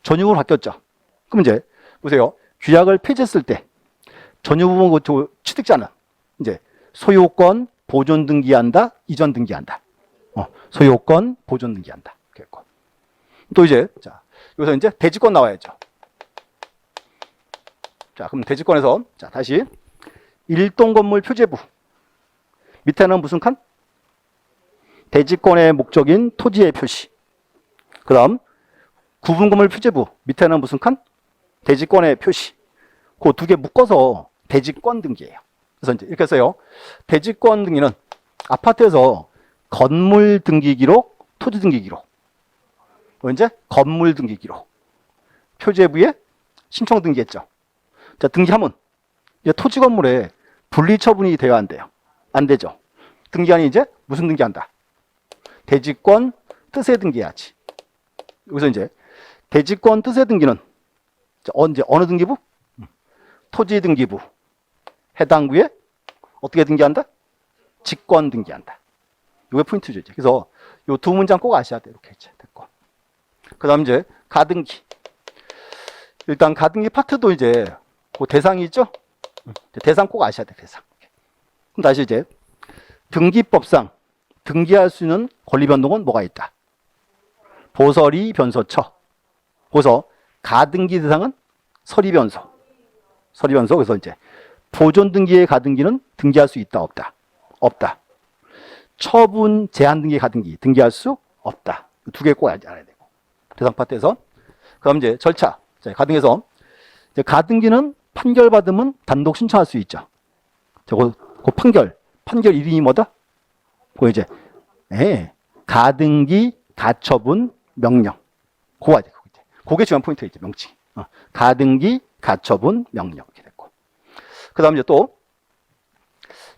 전유부로 바뀌었죠. 그럼 이제 보세요. 규약을 폐지했을 때 전유부 취득자는 이제 소유권 보존 등기한다, 이전 등기한다. 소유권 보존 등기한다. 그랬고. 또 이제 자, 여기서 이제 대지권 나와야죠. 자, 그럼 대지권에서 자, 다시 일동 건물 표제부 밑에는 무슨 칸? 대지권의 목적인 토지의 표시. 그 다음 구분 건물 표제부 밑에는 무슨 칸? 대지권의 표시. 그 두 개 묶어서 대지권 등기예요. 그래서 이제 이렇게 써요. 대지권 등기는 아파트에서 건물 등기 기록, 토지 등기 기록. 이제 건물 등기 기록. 표제부에 신청 등기했죠. 자, 등기하면 이제 토지 건물에 분리 처분이 돼야 안 돼요. 안 되죠. 등기하니 이제 무슨 등기한다? 대지권 뜻의 등기해야지. 여기서 이제 대지권 뜻의 등기는 언제 어느 등기부? 토지 등기부. 해당 구에 어떻게 등기한다? 직권 등기한다. 이게 포인트죠. 이제. 그래서 요 두 문장 꼭 아셔야 돼요. 이렇게 이제 됐고. 그 다음 이제 가등기. 일단 가등기 파트도 이제 그 대상이 있죠? 대상 꼭 아셔야 돼, 대상. 그럼 다시 이제 등기법상 등기할 수 있는 권리 변동은 뭐가 있다? 보설이 변소처. 그래서 가등기 대상은 서리변소. 서리변소. 그래서 이제 보존 등기의 가등기는 등기할 수 있다, 없다? 없다. 처분 제한 등기 가등기 등기할 수 없다. 두 개 꼭 알아야 되고. 대상 파트에서. 그다음 이제 절차. 자, 가등에서 이제 가등기는 판결 받으면 단독 신청할 수 있죠. 그 판결 1인이 뭐다? 그 이제 가등기 가처분 명령. 그거 이제 그게 중요한 포인트가 있죠. 명칭. 가등기 가처분 명령 이렇게 됐고. 그다음 이제 또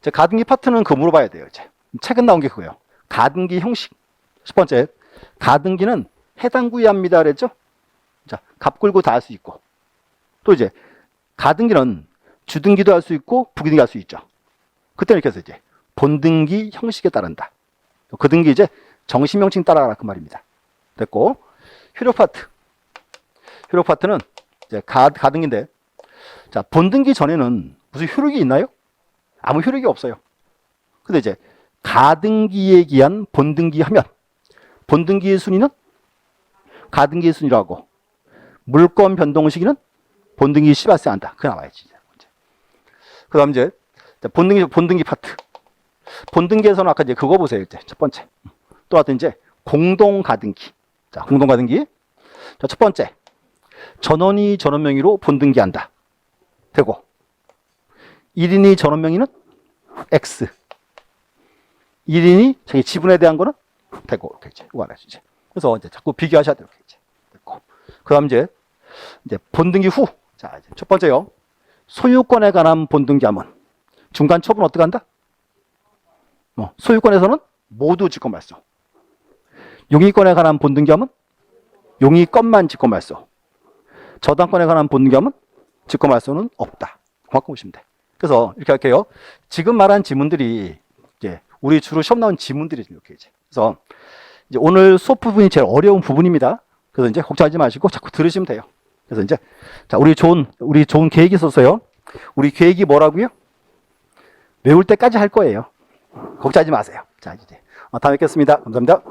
이제 가등기 파트는 그 물어봐야 돼요. 이제 최근 나온 게 그거예요. 가등기 형식. 첫 번째, 가등기는 해당 구의합니다 그랬죠? 자, 갑 굴고 다 할 수 있고. 또 이제 가등기는 주등기도 할 수 있고 부등기 할 수 있죠. 그때는 이렇게 해서 이제 본등기 형식에 따른다. 그 등기 이제 정시명칭 따라가라 그 말입니다. 됐고. 효력 파트. 효력 파트는 이제 가등기인데, 자, 본등기 전에는 무슨 효력이 있나요? 아무 효력이 없어요. 근데 이제 가등기에 기한 본등기 하면 본등기의 순위는 가등기의 순위라고, 물권 변동 시기는 본등기 시발세한다. 그게 나와야지. 그 다음 이제 본등기 파트. 본등기에서는 아까 이제 그거 보세요. 이제 첫 번째. 또 같은 이제 공동가등기. 자, 공동가등기. 자, 첫 번째. 전원이 전원 명의로 본등기한다. 되고. 1인이 전원 명의는 X. 1인이 자기 지분에 대한 거는 되고. 이렇게 이제. 이거 알아야지. 이제. 그래서 이제 자꾸 비교하셔야 돼요. 이렇게 이제. 됐고. 그 다음 이제 본등기 후. 자, 이제 첫 번째요. 소유권에 관한 본등기하면 중간 처분 어떻게 한다? 소유권에서는 모두 직권 말소. 용의권에 관한 본등기하면 용의권만 직권 말소. 저당권에 관한 본등기하면 직권 말소는 없다. 그만큼 보시면 돼. 그래서 이렇게 할게요. 지금 말한 지문들이 이제 우리 주로 시험 나온 지문들이 이렇게 이제. 그래서 이제 오늘 수업 부분이 제일 어려운 부분입니다. 그래서 이제 걱정하지 마시고 자꾸 들으시면 돼요. 그래서 이제 자, 우리 좋은 계획이 있었어요. 우리 계획이 뭐라고요? 외울 때까지 할 거예요. 걱정하지 마세요. 자, 이제 다음에 뵙겠습니다. 감사합니다.